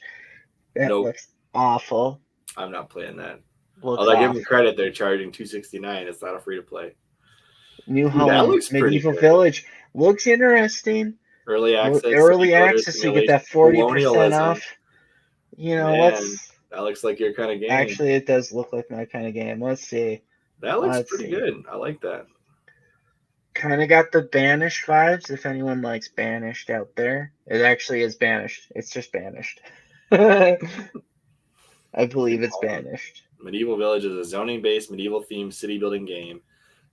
That looks awful. I'm not playing that. Looks Although I give awful. them credit, they're charging $269. It's not a free to play. New Dude, that Home looks Medieval pretty good. Village. Looks interesting. Early access. Early access, so you get that 40% off. You know, that looks like your kind of game. Actually, it does look like my kind of game. Let's see. That looks pretty good. I like that. Kind of got the Banished vibes, if anyone likes Banished out there. It actually is Banished. It's just Banished. I believe it's Banished. Medieval Village is a zoning-based, medieval-themed city-building game.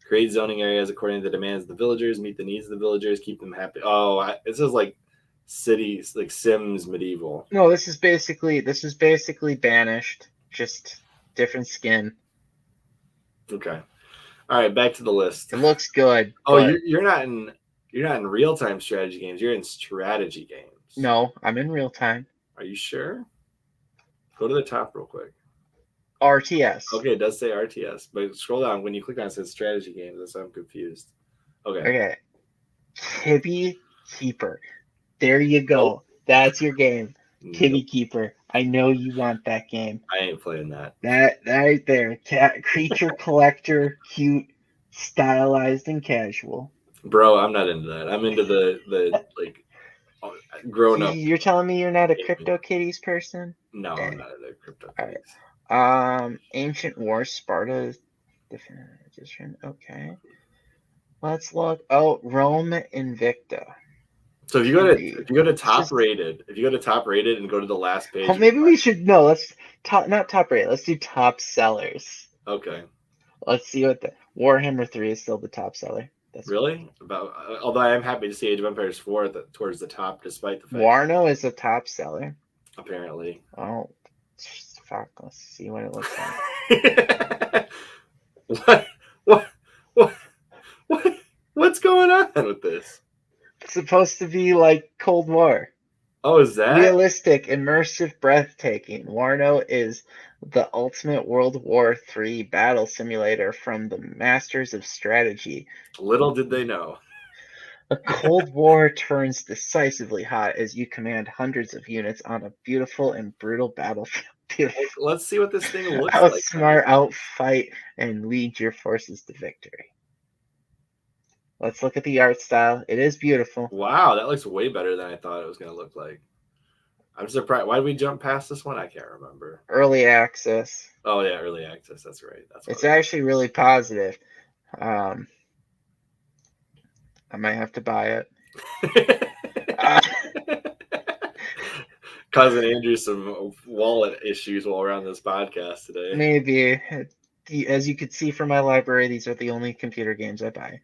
Create zoning areas according to the demands of the villagers, meet the needs of the villagers, keep them happy. Oh, this is like cities, like Sims medieval. No, this is basically Banished, just different skin. Okay. All right, back to the list. It looks good. Oh, you're not in real-time strategy games. You're in strategy games. No, I'm in real time. Are you sure? Go to the top real quick. RTS. Okay, it does say RTS, but scroll down. When you click on it, it says strategy games. That's why I'm confused. Okay. Kibby Keeper. There you go. Nope. That's your game. Kibby Keeper. I know you want that game. I ain't playing that. That right there. Creature collector, cute, stylized, and casual. Bro, I'm not into that. I'm into the like grown up. You're telling me you're not a CryptoKitties person? No, I'm not into CryptoKitties. All right. Ancient Wars Sparta edition. Okay. Let's look. Oh, Rome Invicta. So if you go to top rated and go to the last page. Oh, maybe we should let's not top rated. Let's do top sellers. Okay. Let's see what the Warhammer 3 is still the top seller. Really? Although I am happy to see Age of Empires 4 towards the top, despite the fact Warno is a top seller. Apparently. Oh, fuck! Let's see what it looks like. What's going on with this? It's supposed to be like Cold War. Oh, is that realistic, immersive, breathtaking? Warno is the ultimate World War III battle simulator from the masters of strategy. Little did they know. A Cold War turns decisively hot as you command hundreds of units on a beautiful and brutal battlefield. Let's see what this thing looks like. Outsmart, outfight, and lead your forces to victory. Let's look at the art style. It is beautiful. Wow, that looks way better than I thought it was going to look like. I'm surprised. Why did we jump past this one? I can't remember. Early access. Oh, yeah, early access. That's right. It's actually really positive. I might have to buy it. Causing Andrew some wallet issues while we're on this podcast today. Maybe. As you could see from my library, these are the only computer games I buy.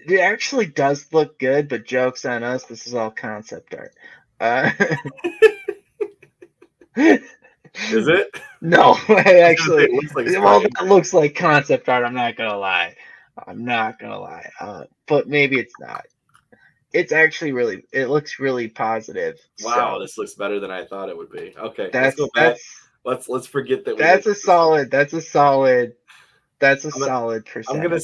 It actually does look good, but joke's on us. This is all concept art. Is it? No, actually, that looks like concept art. I'm not gonna lie. But maybe it's not. It's actually it looks really positive. Wow, so. This looks better than I thought it would be. Okay, let's go back. Let's forget that. That's a solid percentage. I'm gonna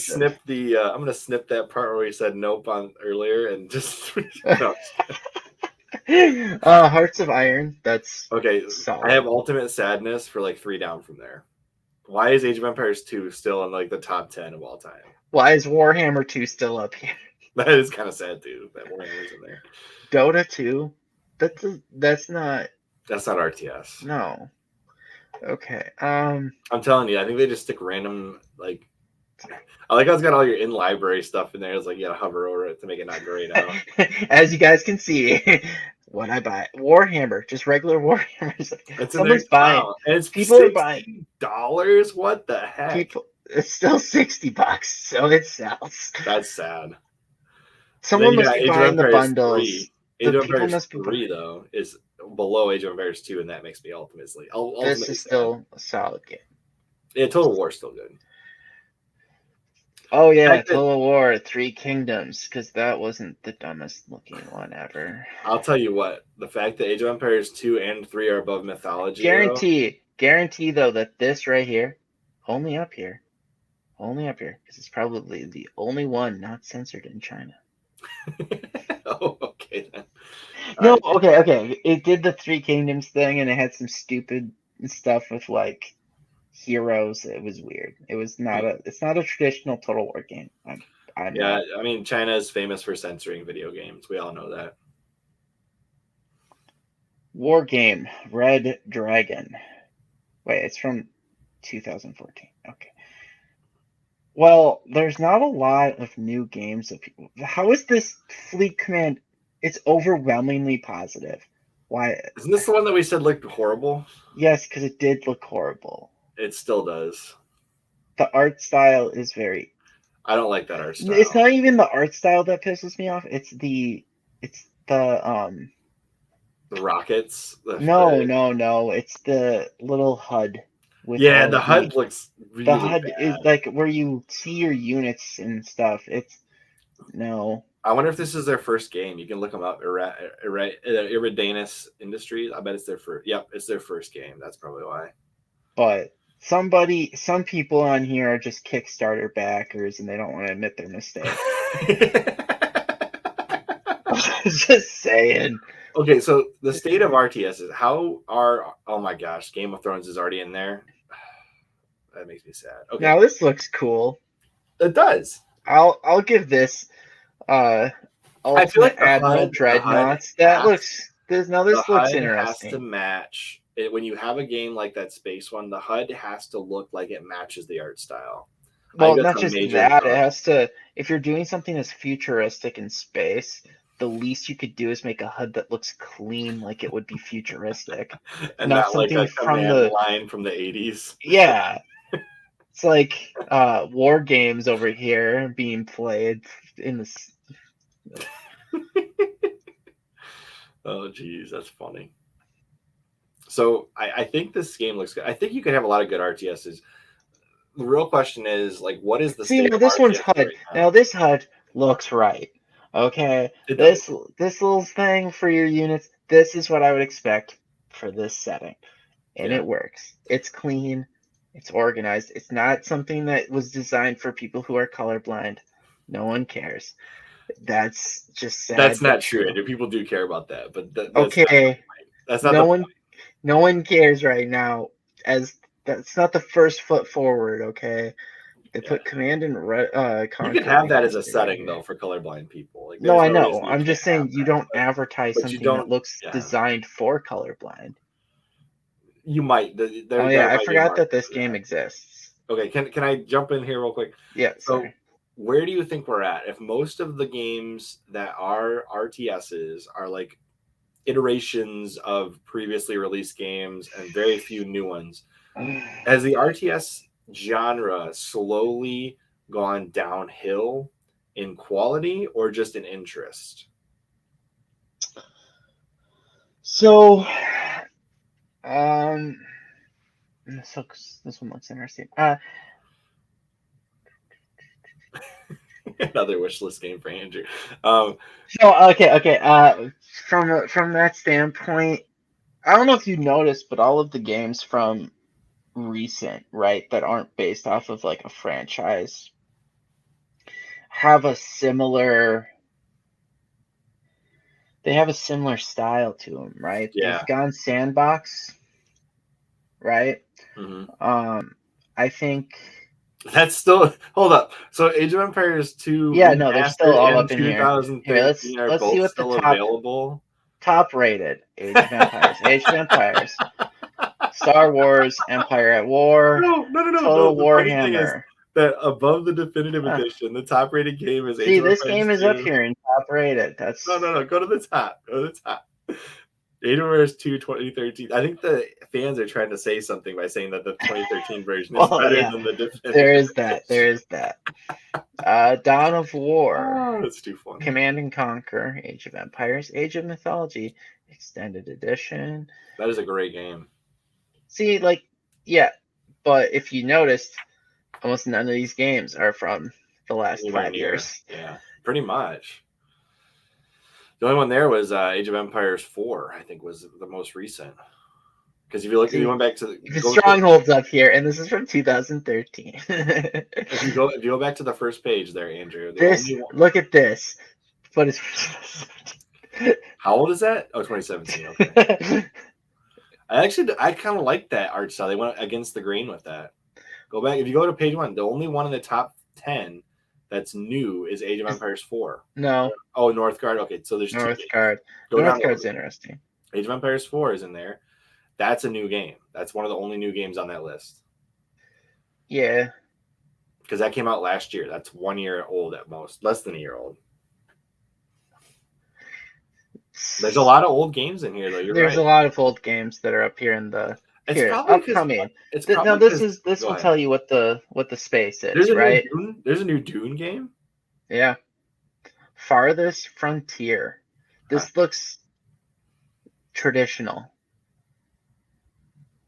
snip that part where we said nope on earlier and just. No. Hearts of Iron. That's okay. Solid. I have Ultimate Sadness for like 3 down from there. Why is Age of Empires 2 still in like the top 10 of all time? Why is Warhammer 2 still up here? That is kind of sad too. That Warhammer's in there. Dota 2. That's not RTS. No. Okay. I'm telling you, I think they just stick random like. I like how it's got all your in-library stuff in there. It's like you gotta hover over it to make it not grayed out. As you guys can see, when I buy Warhammer, just regular Warhammer, someone's buying. Wow. And it's people are buying $60. What the heck? It's still $60, so it sells. That's sad. Someone must be buying the bundles. Age of Empires 3 though is below Age of Empires 2, and that makes me ultimately. This is still a solid game. Yeah, Total War is still good. Oh yeah, Total War 3 Kingdoms, because that wasn't the dumbest looking one ever. I'll tell you what, the fact that Age of Empires 2 and 3 are above Mythology. Guarantee guarantee though that this right here, only up here, because it's probably the only one not censored in China. Oh, okay then. No, okay. It did the Three Kingdoms thing, and it had some stupid stuff with like heroes. It was weird. It's not a traditional Total War game. I mean, China is famous for censoring video games. We all know that. War game, Red Dragon. Wait, it's from 2014. Okay. Well, there's not a lot of new games that people. How is this Fleet Command? It's overwhelmingly positive. Why? Isn't this the one that we said looked horrible? Yes, because it did look horrible. It still does. The art style is very. I don't like that art style. It's not even the art style that pisses me off. It's the rockets. No. It's the little HUD. The HUD looks really The HUD bad. is like where you see your units and stuff. It's no. I wonder if this is their first game. You can look them up. Iridanus Industries. I bet it's their first. Yep, it's their first game. That's probably why. But some people on here are just Kickstarter backers and they don't want to admit their mistake. Just saying. Okay, so the state of RTSs. Oh my gosh, Game of Thrones is already in there. That makes me sad. Okay. Now this looks cool. It does. I'll give this I feel like Admiral Dreadnoughts. This looks interesting. Has to match it. When you have a game like that space one, the HUD has to look like it matches the art style. Well, not just that, it has to, if you're doing something that's futuristic in space, the least you could do is make a HUD that looks clean, like it would be futuristic. And not something like a from the line from the 80s. Yeah. It's like war games over here being played in this. Oh, geez, that's funny. So I think this game looks good. I think you could have a lot of good RTSs. The real question is, like, what is the state of this RTS one's HUD. Right now, this HUD looks right. Okay, this little thing for your units. This is what I would expect for this setting, and it works. It's clean. It's organized. It's not something that was designed for people who are colorblind. No one cares. That's just sad. That's not true. People do care about that, but that's okay. That's not no one cares right now. As that's not the first foot forward. Okay, they put command and you can have that as a setting though for colorblind people. Like, no, I know. I'm just saying you don't advertise something that looks designed for colorblind. You might. I forgot that this game exists. Okay, can I jump in here real quick? Yeah. So, where do you think we're at? If most of the games that are RTSs are like iterations of previously released games and very few new ones, has the RTS genre slowly gone downhill in quality or just in interest? So, this one looks interesting. Another wish list game for Andrew. Okay. From that standpoint, I don't know if you noticed, but all of the games from recent, right, that aren't based off of like a franchise, have a similar. They have a similar style to them, right? Yeah. They've gone sandbox, right? Mm-hmm. I think that's still hold up. So Age of Empires 2, they're still all up in here. Let's see what still the available. Top rated Age of Empires, Age of Empires, Star Wars, Empire at War. No. Total Warhammer. That above the definitive edition, the top rated game is. See, this game is up here in top rated. That's no. Go to the top. Age of Empires 2 2013. I think the fans are trying to say something by saying that the 2013 version is better than the definitive. There is that. Dawn of War. Oh, that's too funny. Command and Conquer, Age of Empires, Age of Mythology, Extended Edition. That is a great game. See, but if you noticed, almost none of these games are from the last 5 years. Yeah, pretty much. The only one there was Age of Empires 4, I think, was the most recent. Because if you look, if you went back to the Stronghold's up here, and this is from 2013. if you go back to the first page there, Andrew. Look at this. But it's how old is that? Oh, 2017. Okay. I kind of like that art style. They went against the grain with that. Go back. If you go to page 1, the only one in the top 10 that's new is Age of Empires 4. No. Oh, Northgard. Okay, so there's Northgard. Northgard's interesting. Age of Empires 4 is in there. That's a new game. That's one of the only new games on that list. Yeah. Because that came out last year. That's 1 year old at most. Less than a year old. There's a lot of old games in here, though. There's a lot of old games that are up here in the upcoming. This will tell you what the space is, right? There's a new Dune game. Yeah. Farthest Frontier. This looks traditional.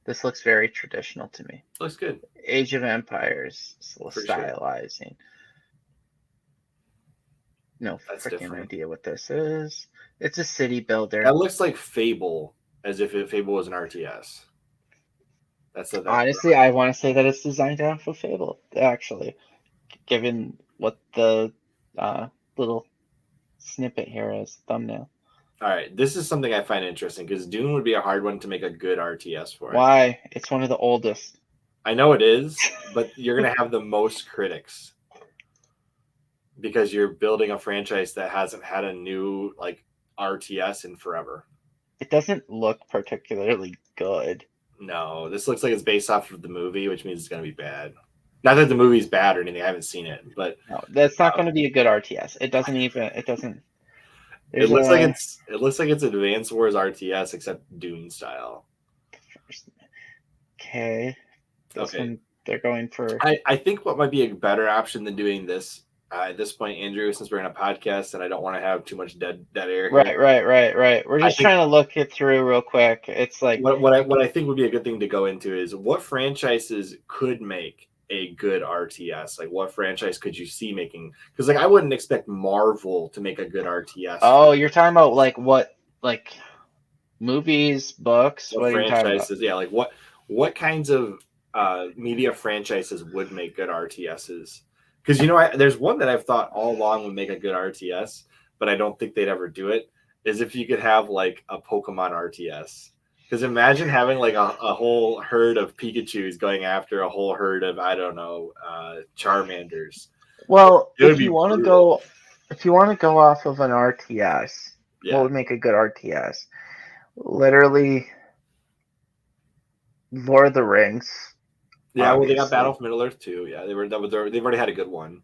This looks very traditional to me. Looks good. Age of Empires stylizing. Sure. No freaking idea what this is. It's a city builder. That looks like Fable, as if Fable was an RTS. Honestly, I want to say that it's designed off of Fable, actually, given what the little snippet here is, thumbnail. All right, this is something I find interesting because Dune would be a hard one to make a good RTS for. Why? It's one of the oldest. I know it is, but you're going to have the most critics because you're building a franchise that hasn't had a new RTS in forever. It doesn't look particularly good. No, this looks like it's based off of the movie, which means it's going to be bad. Not that the movie's bad or anything. I haven't seen it, but no, that's not going to be a good RTS. It doesn't. It looks like it's Advance Wars RTS except Dune style. Okay. They're going for. I think what might be a better option than doing this at this point, Andrew, since we're in a podcast and I don't want to have too much dead air. Right. We're just trying to look it through real quick. It's like what I think would be a good thing to go into is what franchises could make a good RTS. Like what franchise could you see making? Because I wouldn't expect Marvel to make a good RTS. Oh, you're talking about what movies, books, what franchises? Yeah, what kinds of media franchises would make good RTSs? Because there's one that I've thought all along would make a good RTS, but I don't think they'd ever do it. Is if you could have a Pokemon RTS. Because imagine having a whole herd of Pikachus going after a whole herd of Charmanders. Well, if you want to go off of an RTS, what would make a good RTS? Literally, Lord of the Rings. Yeah, obviously. Well, they got Battle for Middle-earth too. Yeah, they've already had a good one.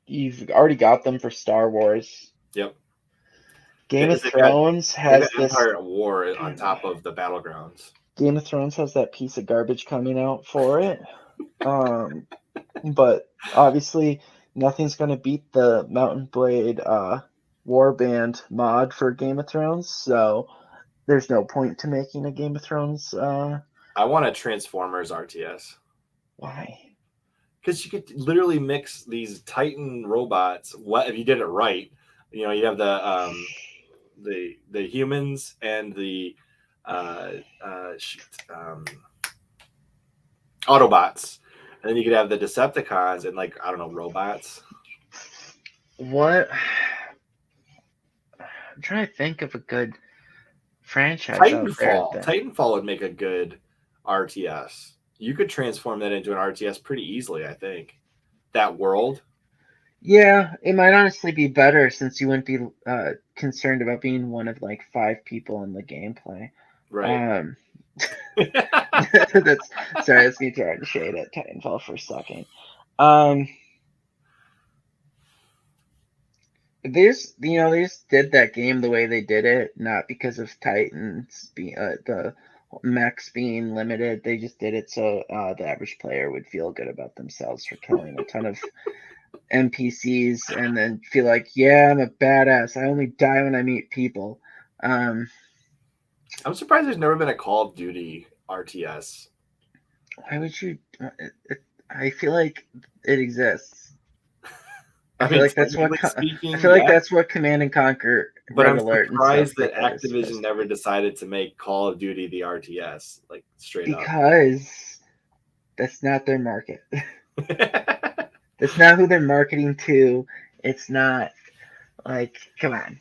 You've already got them for Star Wars. Yep. Game of Thrones has this Empire at War on top of the Battlegrounds. Game of Thrones has that piece of garbage coming out for it. But obviously nothing's going to beat the Mountain Blade Warband mod for Game of Thrones, so there's no point to making a Game of Thrones. I want a Transformers RTS. Why? Because you could literally mix these Titan robots. What if you did it right? You have the humans and the Autobots, and then you could have the Decepticons and robots. What? I'm trying to think of a good franchise. Titanfall would make a good RTS. You could transform that into an RTS pretty easily, I think. That world. Yeah, it might honestly be better since you wouldn't be concerned about being one of 5 people in the gameplay. Right. That's me trying to shade at Titanfall for a second. They just did that game the way they did it, not because of Titans being the mechs being limited. They just did it so the average player would feel good about themselves for killing a ton of NPCs and then feel like, yeah, I'm a badass. I only die when I meet people. I'm surprised there's never been a Call of Duty RTS. Why would you? I feel like it exists. I feel like that's what that's what Command and Conquer. But Red I'm Alert surprised and that stuff Activision never decided to make Call of Duty the RTS, like straight up. Because that's not their market. That's not who they're marketing to. It's not like, come on.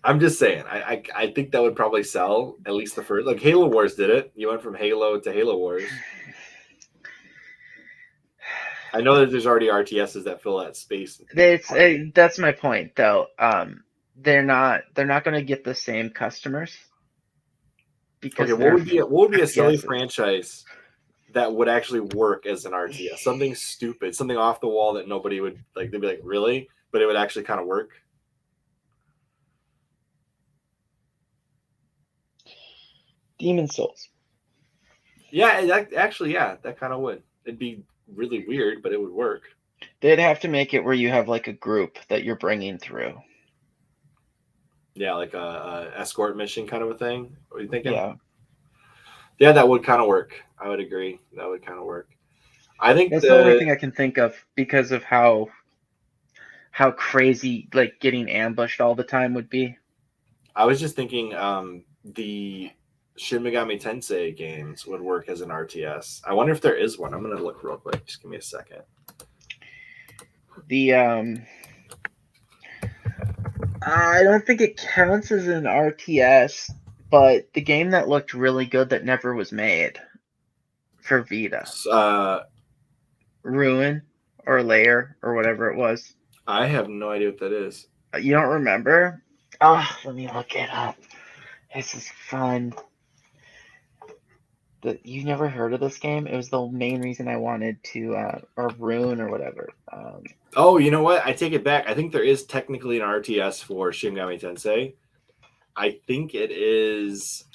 I'm just saying. I think that would probably sell at least the first. Like Halo Wars did it. You went from Halo to Halo Wars. I know that there's already RTSs that fill that space. That's my point, though. They're not going to get the same customers. Because what would be a silly franchise that would actually work as an RTS? Something stupid, something off the wall that nobody would like. They'd be like, really? But it would actually kind of work. Demon Souls. Yeah, that kind of would. It'd be really weird, but it would work. They'd have to make it where you have like a group that you're bringing through. Yeah, like a escort mission kind of a thing. What are you thinking? Yeah, that would kind of work. I would agree. That would kind of work. I think that's the only thing I can think of because of how crazy like getting ambushed all the time would be. I was just thinking the Shin Megami Tensei games would work as an RTS. I wonder if there is one. I'm gonna look real quick. Just give me a second. I don't think it counts as an RTS, but the game that looked really good that never was made for Vita. Ruin or Lair or whatever it was. I have no idea what that is. You don't remember? Oh, let me look it up. This is fun. You never heard of this game? It was the main reason I wanted to, or Rune or whatever. Oh, you know what? I take it back. I think there is technically an RTS for Shin Megami Tensei. I think it is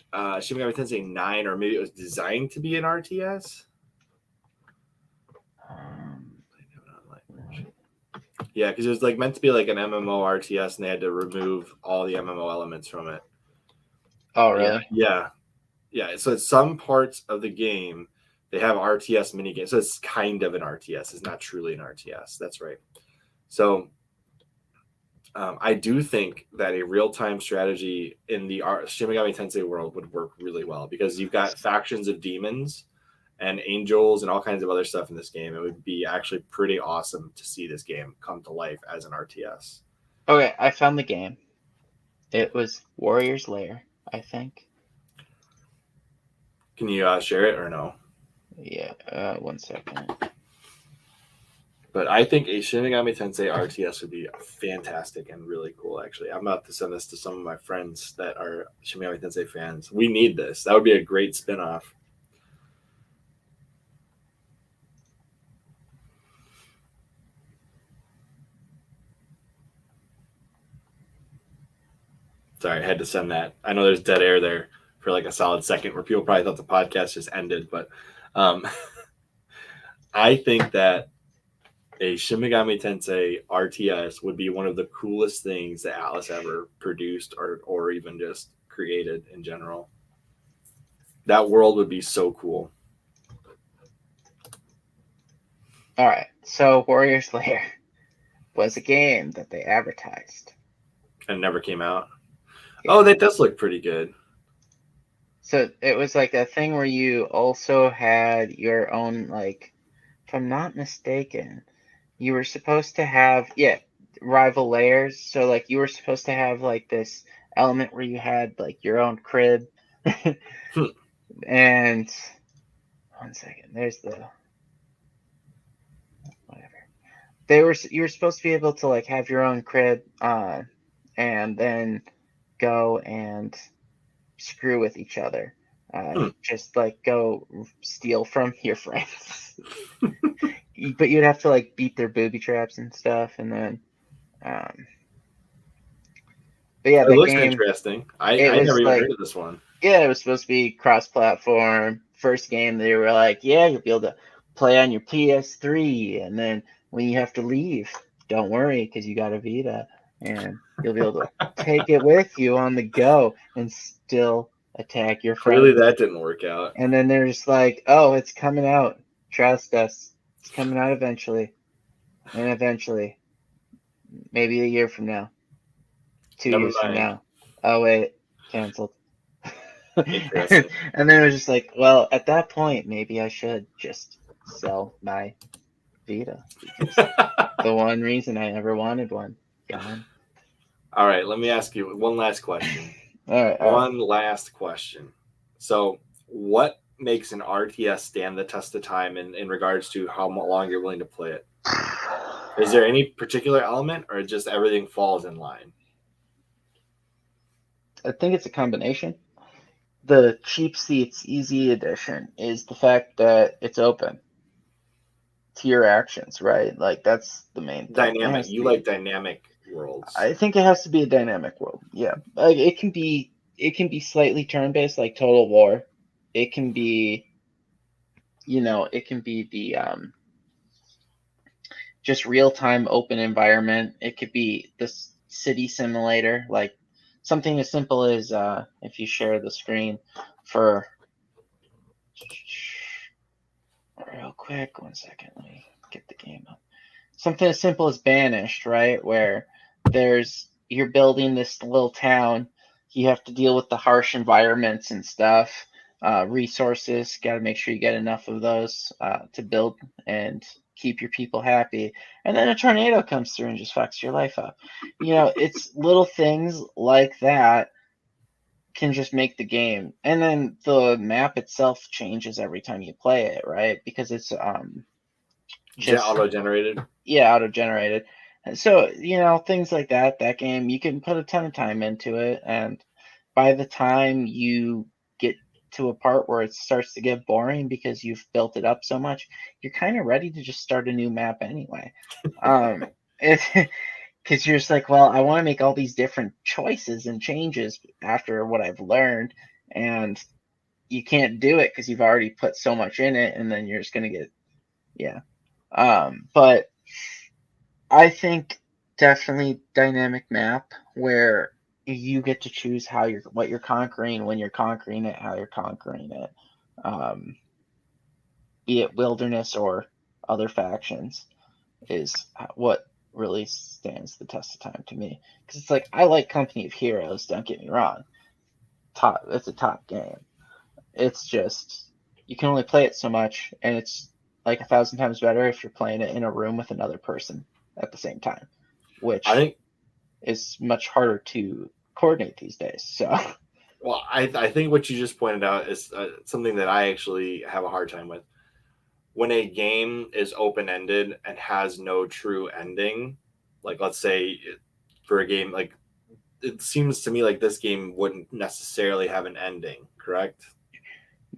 Shin Megami Tensei 9, or maybe it was designed to be an RTS. Yeah, because it was like meant to be like an MMO RTS, and they had to remove all the MMO elements from it. Oh, really? Yeah. So it's some parts of the game they have RTS minigames. So it's kind of an RTS. It's not truly an RTS. That's right. So I do think that a real-time strategy in the Shin Megami Tensei world would work really well because you've got factions of demons and angels and all kinds of other stuff in this game. It would be actually pretty awesome to see this game come to life as an RTS. Okay, I found the game. It was Warrior's Lair, I think. Can you share it or no? Yeah, 1 second. But I think a Shin Megami Tensei RTS would be fantastic and really cool, actually. I'm about to send this to some of my friends that are Shin Megami Tensei fans. We need this. That would be a great spin-off. Sorry, I had to send that. I know there's dead air there for like a solid second where people probably thought the podcast just ended, but I think that a Shin Megami Tensei RTS would be one of the coolest things that Atlas ever produced or even just created in general. That world would be so cool. All right, so Warrior's Lair was a game that they advertised. And never came out? Yeah. Oh, that does look pretty good. So it was like a thing where you also had your own, like, if I'm not mistaken, you were supposed to have, rival layers. So, like, you were supposed to have, like, this element where you had, like, your own crib. And, 1 second, there's the, whatever. You were supposed to be able to, like, have your own crib, and then go and screw with each other. Just, like, go steal from your friends. But you'd have to like beat their booby traps and stuff, and then but yeah, it looks interesting. I never even heard of this one. Yeah, it was supposed to be cross-platform. First game they were like, yeah, you'll be able to play on your PS3, and then when you have to leave, don't worry because you got a Vita, and you'll be able to take it with you on the go and still attack your friends. Clearly that didn't work out. And then they're just like, oh, it's coming out. Trust us. It's coming out eventually. And eventually Maybe a year from now. 2 Never years from mind. now. Oh, wait. Canceled. Interesting. And then it was just like, well, at that point, maybe I should just sell my Vita. Because the one reason I ever wanted one, gone. All right, let me ask you one last question. All right. One last question. So, what makes an RTS stand the test of time in regards to how long you're willing to play it? Is there any particular element, or just everything falls in line? I think it's a combination. The cheap seats easy edition is the fact that it's open to your actions, right? Like that's the main thing. Dynamic. You like dynamic worlds. I think it has to be a dynamic world. Yeah. Like it can be slightly turn-based like Total War. It can be it can be the just real-time open environment. It could be this city simulator, like something as simple as if you share the screen for real quick, 1 second, let me get the game up. Something as simple as Banished, right? Where you're building this little town, you have to deal with the harsh environments and stuff. Resources, got to make sure you get enough of those to build and keep your people happy. And then a tornado comes through and just fucks your life up. It's little things like that can just make the game. And then the map itself changes every time you play it, right? Because it's just auto-generated. Yeah, auto-generated. And so, things like that game, you can put a ton of time into it, and by the time you get to a part where it starts to get boring because you've built it up so much, you're kind of ready to just start a new map anyway. Because you're just like, well, I want to make all these different choices and changes after what I've learned, and you can't do it because you've already put so much in it, and then you're just going to get, yeah. But I think definitely dynamic map where you get to choose what you're conquering, when you're conquering it, how you're conquering it, be it wilderness or other factions, is what really stands the test of time to me. Because it's like, I like Company of Heroes, don't get me wrong. It's a top game. It's just you can only play it so much, and it's like 1,000 times better if you're playing it in a room with another person at the same time, which I think is much harder to coordinate these days. So, well, I think what you just pointed out is something that I actually have a hard time with. When a game is open-ended and has no true ending, like let's say for a game, like it seems to me like this game wouldn't necessarily have an ending, correct?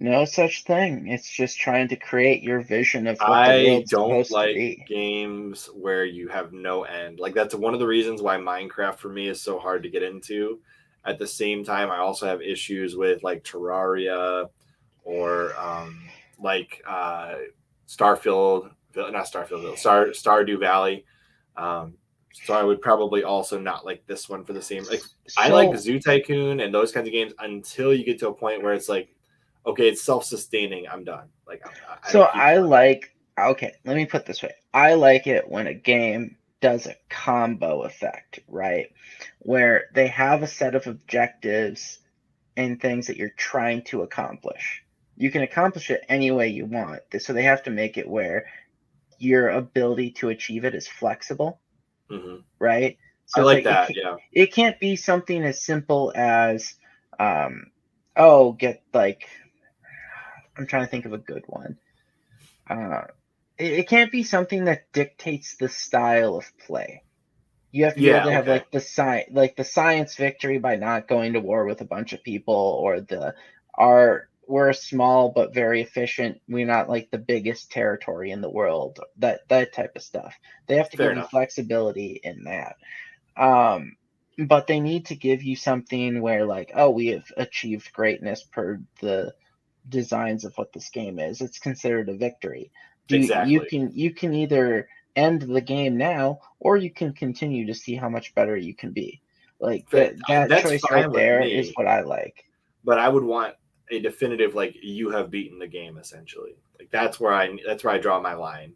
No such thing. It's just trying to create your vision of what the world's supposed to be. I don't like games where you have no end. Like that's one of the reasons why Minecraft for me is so hard to get into. At the same time, I also have issues with like Terraria or Starfield, not Starfield, Stardew Valley. So I would probably also not like this one for the same. Like I like Zoo Tycoon and those kinds of games until you get to a point where it's like, okay, it's self-sustaining. I'm done. Like okay, let me put it this way. I like it when a game does a combo effect, right? Where they have a set of objectives and things that you're trying to accomplish. You can accomplish it any way you want. So they have to make it where your ability to achieve it is flexible, right? So I like that. It can't be something as simple as, get like, I'm trying to think of a good one. It can't be something that dictates the style of play. You have to be able to have like the science victory by not going to war with a bunch of people, or we're small but very efficient. We're not like the biggest territory in the world. That type of stuff. They have to give you flexibility in that. But they need to give you something where like, oh, we have achieved greatness per the designs of what this game is. It's considered a victory. You can either end the game now, or you can continue to see how much better you can be. Like that choice right there is what I like. But I would want a definitive, like, you have beaten the game essentially. Like that's where I draw my line.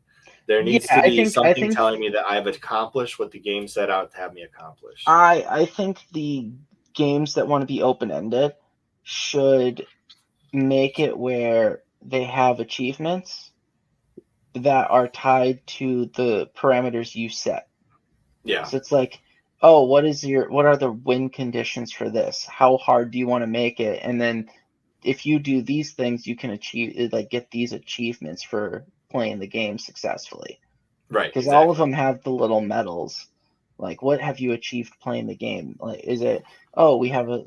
There needs to be something telling me that I've accomplished what the game set out to have me accomplish. I think the games that want to be open-ended should make it where they have achievements that are tied to the parameters you set. Yeah. So it's like, oh, what are the win conditions for this? How hard do you want to make it? And then if you do these things, you can get these achievements for playing the game successfully. Right. Because all of them have the little medals. Like, what have you achieved playing the game? Like, is it, oh, we have a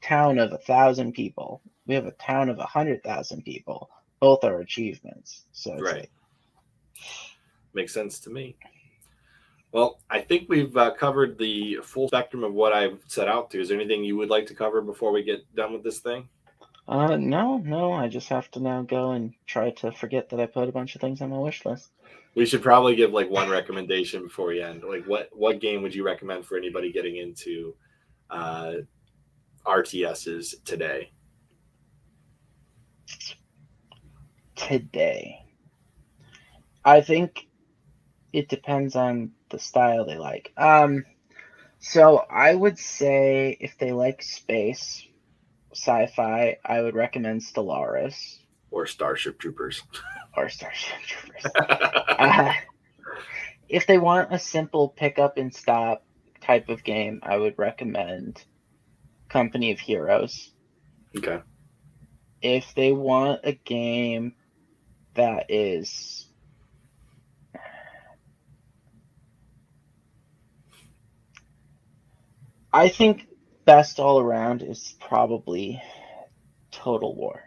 town of 1,000 people. We have a town of 100,000 people. Both are achievements. So it's right. Makes sense to me. Well, I think we've covered the full spectrum of what I've set out to. Is there anything you would like to cover before we get done with this thing? No. I just have to now go and try to forget that I put a bunch of things on my wish list. We should probably give like one recommendation before we end. Like, what game would you recommend for anybody getting into RTSs today? I think it depends on the style they like. So I would say if they like space, sci-fi, I would recommend Stellaris. Or Starship Troopers. If they want a simple pick up and stop type of game, I would recommend Company of Heroes. Okay. If they want a game that is I think best all around is probably Total War.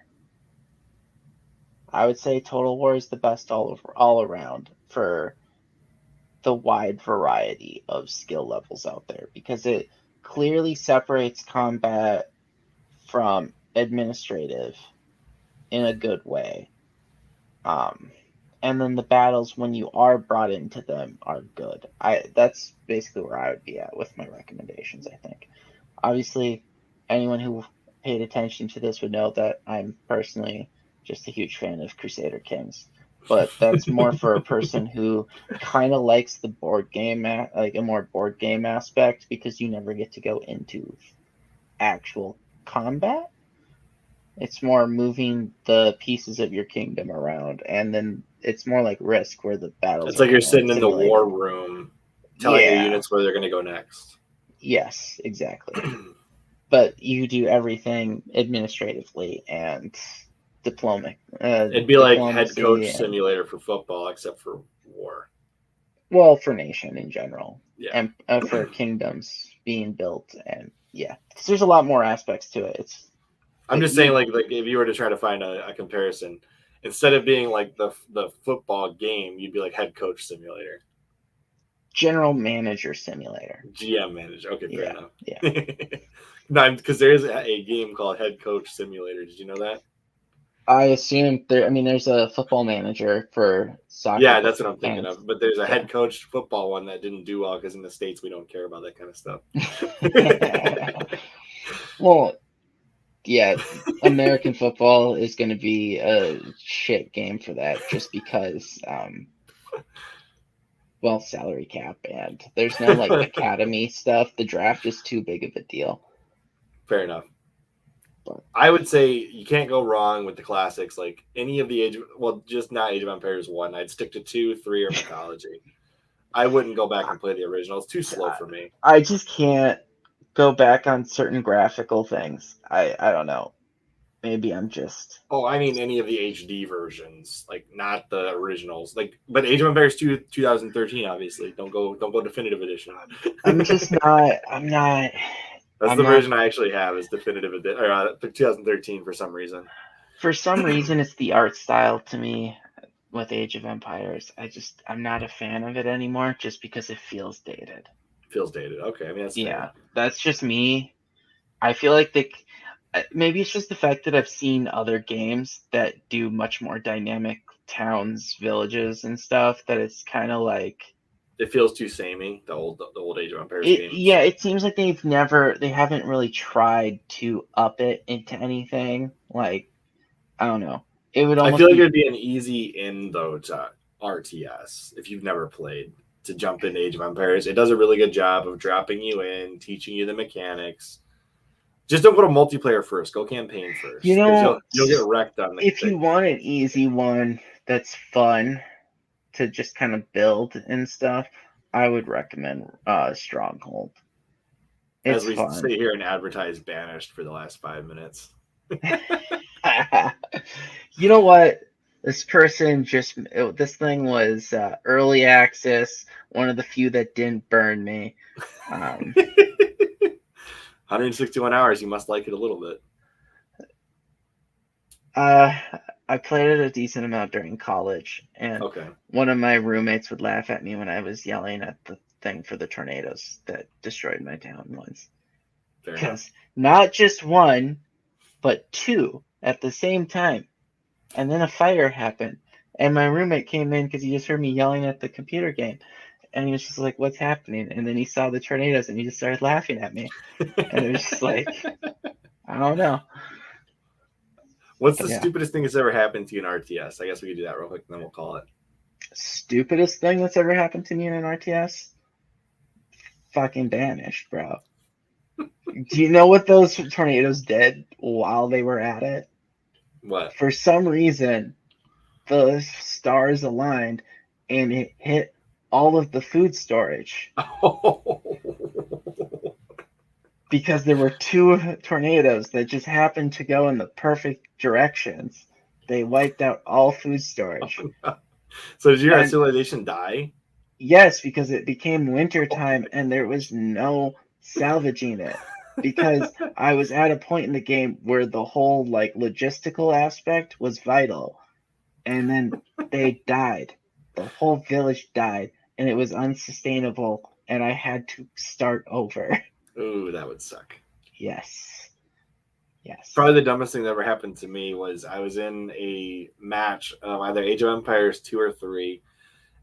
I would say Total War is the best all around for the wide variety of skill levels out there, because it clearly separates combat from administrative in a good way. And then the battles, when you are brought into them, are good. That's basically where I would be at with my recommendations, I think. Obviously, anyone who paid attention to this would know that I'm personally just a huge fan of Crusader Kings. But that's more for a person who kind of likes the board game, like a more board game aspect, because you never get to go into actual combat. It's more moving the pieces of your kingdom around, and then it's more like Risk, where the battles. It's like you're sitting in the war room, telling your units where they're going to go next. Yes, exactly. But you do everything administratively and diplomatic. It'd be like head coach simulator for football, except for war. Well, for nation in general, yeah, and for kingdoms being built, and because there's a lot more aspects to it. I'm just saying, like if you were to try to find a comparison, instead of being like the football game, you'd be like head coach simulator, general manager simulator, GM manager. Okay, fair enough. Yeah. No, because there is a game called Head Coach Simulator. Did you know that? I assume there's a football manager for soccer. Yeah, that's what I'm thinking of. But there's a head coach football one that didn't do well because in the States we don't care about that kind of stuff. Well, yeah, American football is going to be a shit game for that, just because, salary cap, and there's no like academy stuff. The draft is too big of a deal. Fair enough. I would say you can't go wrong with the classics, like any of the just not Age of Empires 1. I'd stick to 2, 3, or Mythology. I wouldn't go back and play the original. It's too slow for me. I just can't go back on certain graphical things. I don't know. Maybe I'm just. Oh, I mean any of the HD versions, like not the originals. Like, but Age of Empires 2, 2013, obviously. Don't go Definitive Edition. I'm not. That's the version I actually have is Definitive Edition, or 2013 for some reason. For some reason, it's the art style to me with Age of Empires. I'm not a fan of it anymore, just because it feels dated. Feels dated. Okay, I mean that's fair. That's just me. I feel like maybe it's just the fact that I've seen other games that do much more dynamic towns, villages, and stuff, that it's kind of like. It feels too samey, the old Age of Empires games. Yeah, it seems like they haven't really tried to up it into anything. Like, I don't know. It would almost I feel like it'd be an easy in though to RTS if you've never played to jump into Age of Empires. It does a really good job of dropping you in, teaching you the mechanics. Just don't go to multiplayer first. Go campaign first. You know, you'll get wrecked on the. If you want an easy one that's fun to just kind of build and stuff, I would recommend Stronghold. It's as we fun. sit here and advertise Banished for the last 5 minutes. You know what? This person this thing was early access, one of the few that didn't burn me. 161 hours, you must like it a little bit. I played it a decent amount during college, and one of my roommates would laugh at me when I was yelling at the thing for the tornadoes that destroyed my town once. Because not just one, but two at the same time. And then a fire happened. And my roommate came in because he just heard me yelling at the computer game. And he was just like, what's happening? And then he saw the tornadoes and he just started laughing at me. And it was just like, I don't know. What's the stupidest thing that's ever happened to you in RTS? I guess we could do that real quick and then we'll call it. Stupidest thing that's ever happened to me in an RTS? Fucking Banished, bro. Do you know what those tornadoes did while they were at it? What? For some reason, the stars aligned and it hit all of the food storage. Because there were two tornadoes that just happened to go in the perfect directions. They wiped out all food storage. So did your civilization die? Yes, because it became winter time and there was no salvaging it. Because I was at a point in the game where the whole logistical aspect was vital. And then they died. The whole village died. And it was unsustainable. And I had to start over. Ooh, that would suck. Yes. Probably the dumbest thing that ever happened to me was I was in a match of either Age of Empires 2 or 3.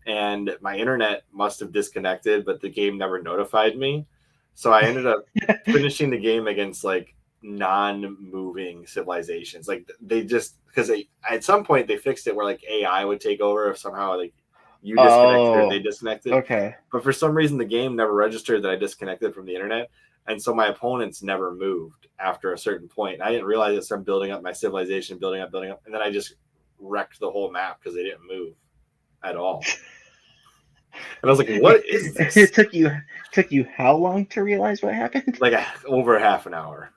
And my internet must have disconnected, but the game never notified me. So I ended up finishing the game against non-moving civilizations. They just because at some point they fixed it where AI would take over if somehow you disconnected or they disconnected. Okay. But for some reason the game never registered that I disconnected from the internet, and so my opponents never moved after a certain point. I didn't realize it. So I'm building up my civilization, building up, and then I just wrecked the whole map because they didn't move at all. And I was like, what is this? It took you how long to realize what happened? Over half an hour.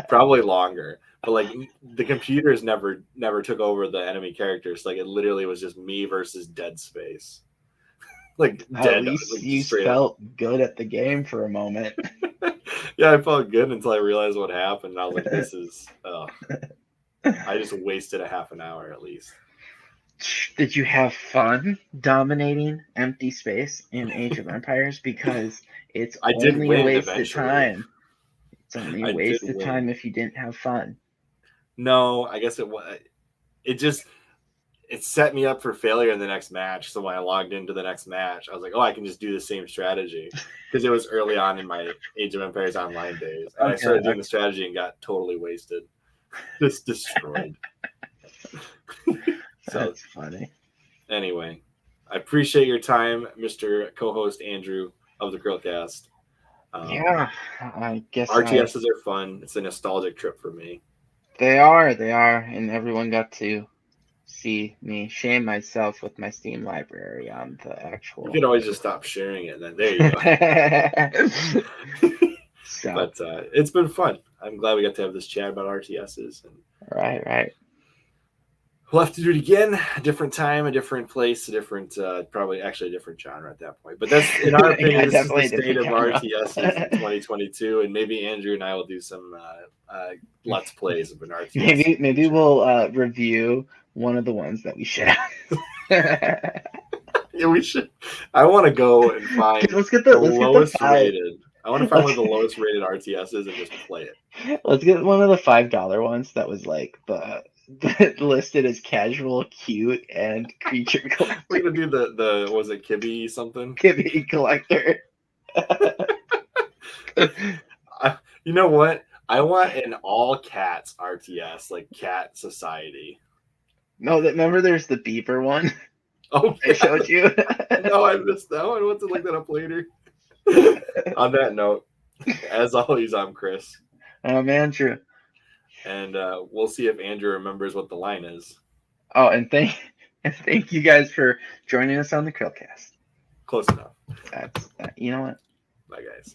Probably longer. But the computers never took over the enemy characters. It literally was just me versus dead space. At least you felt good at the game for a moment. Yeah, I felt good until I realized what happened. And I was like, this is I just wasted a half an hour at least. Did you have fun dominating empty space in Age of Empires? Because it's only a waste of time. It's only a waste of time if you didn't have fun. No, I guess it set me up for failure in the next match. So when I logged into the next match, I was like, I can just do the same strategy. Because it was early on in my Age of Empires online days. And I started doing the strategy and got totally wasted. Just destroyed. So that's funny. Anyway, I appreciate your time, Mr. Co-host Andrew of the CHRILLCAST. I guess RTSs are fun. It's a nostalgic trip for me. They are, and everyone got to see me shame myself with my Steam library on the actual. You can always just stop sharing it, then there you go. But it's been fun. I'm glad we got to have this chat about RTSs. Right. We'll have to do it again, a different time, a different place, a different, probably actually a different genre at that point. But that's, in our opinion, this is the state of RTSs in 2022. And maybe Andrew and I will do some Let's Plays of an RTS. Maybe we'll review one of the ones that we share. Yeah, we should. I want to go and find let's get lowest rated. I want to find one of the lowest rated RTSs and just play it. Let's get one of the $5 ones that was listed as casual, cute, and creature collector. We're gonna do the was it Kibby something? Kibby collector. You know what? I want an all cats RTS, like Cat Society. No, remember there's the beaver one. Oh, I showed you. No, I missed that one. We'll have to look that up later. On that note, as always, I'm Chris. I'm Andrew. And we'll see if Andrew remembers what the line is. Oh, and thank you guys for joining us on the CHRILLCast. Close enough. That's you know what? Bye, guys.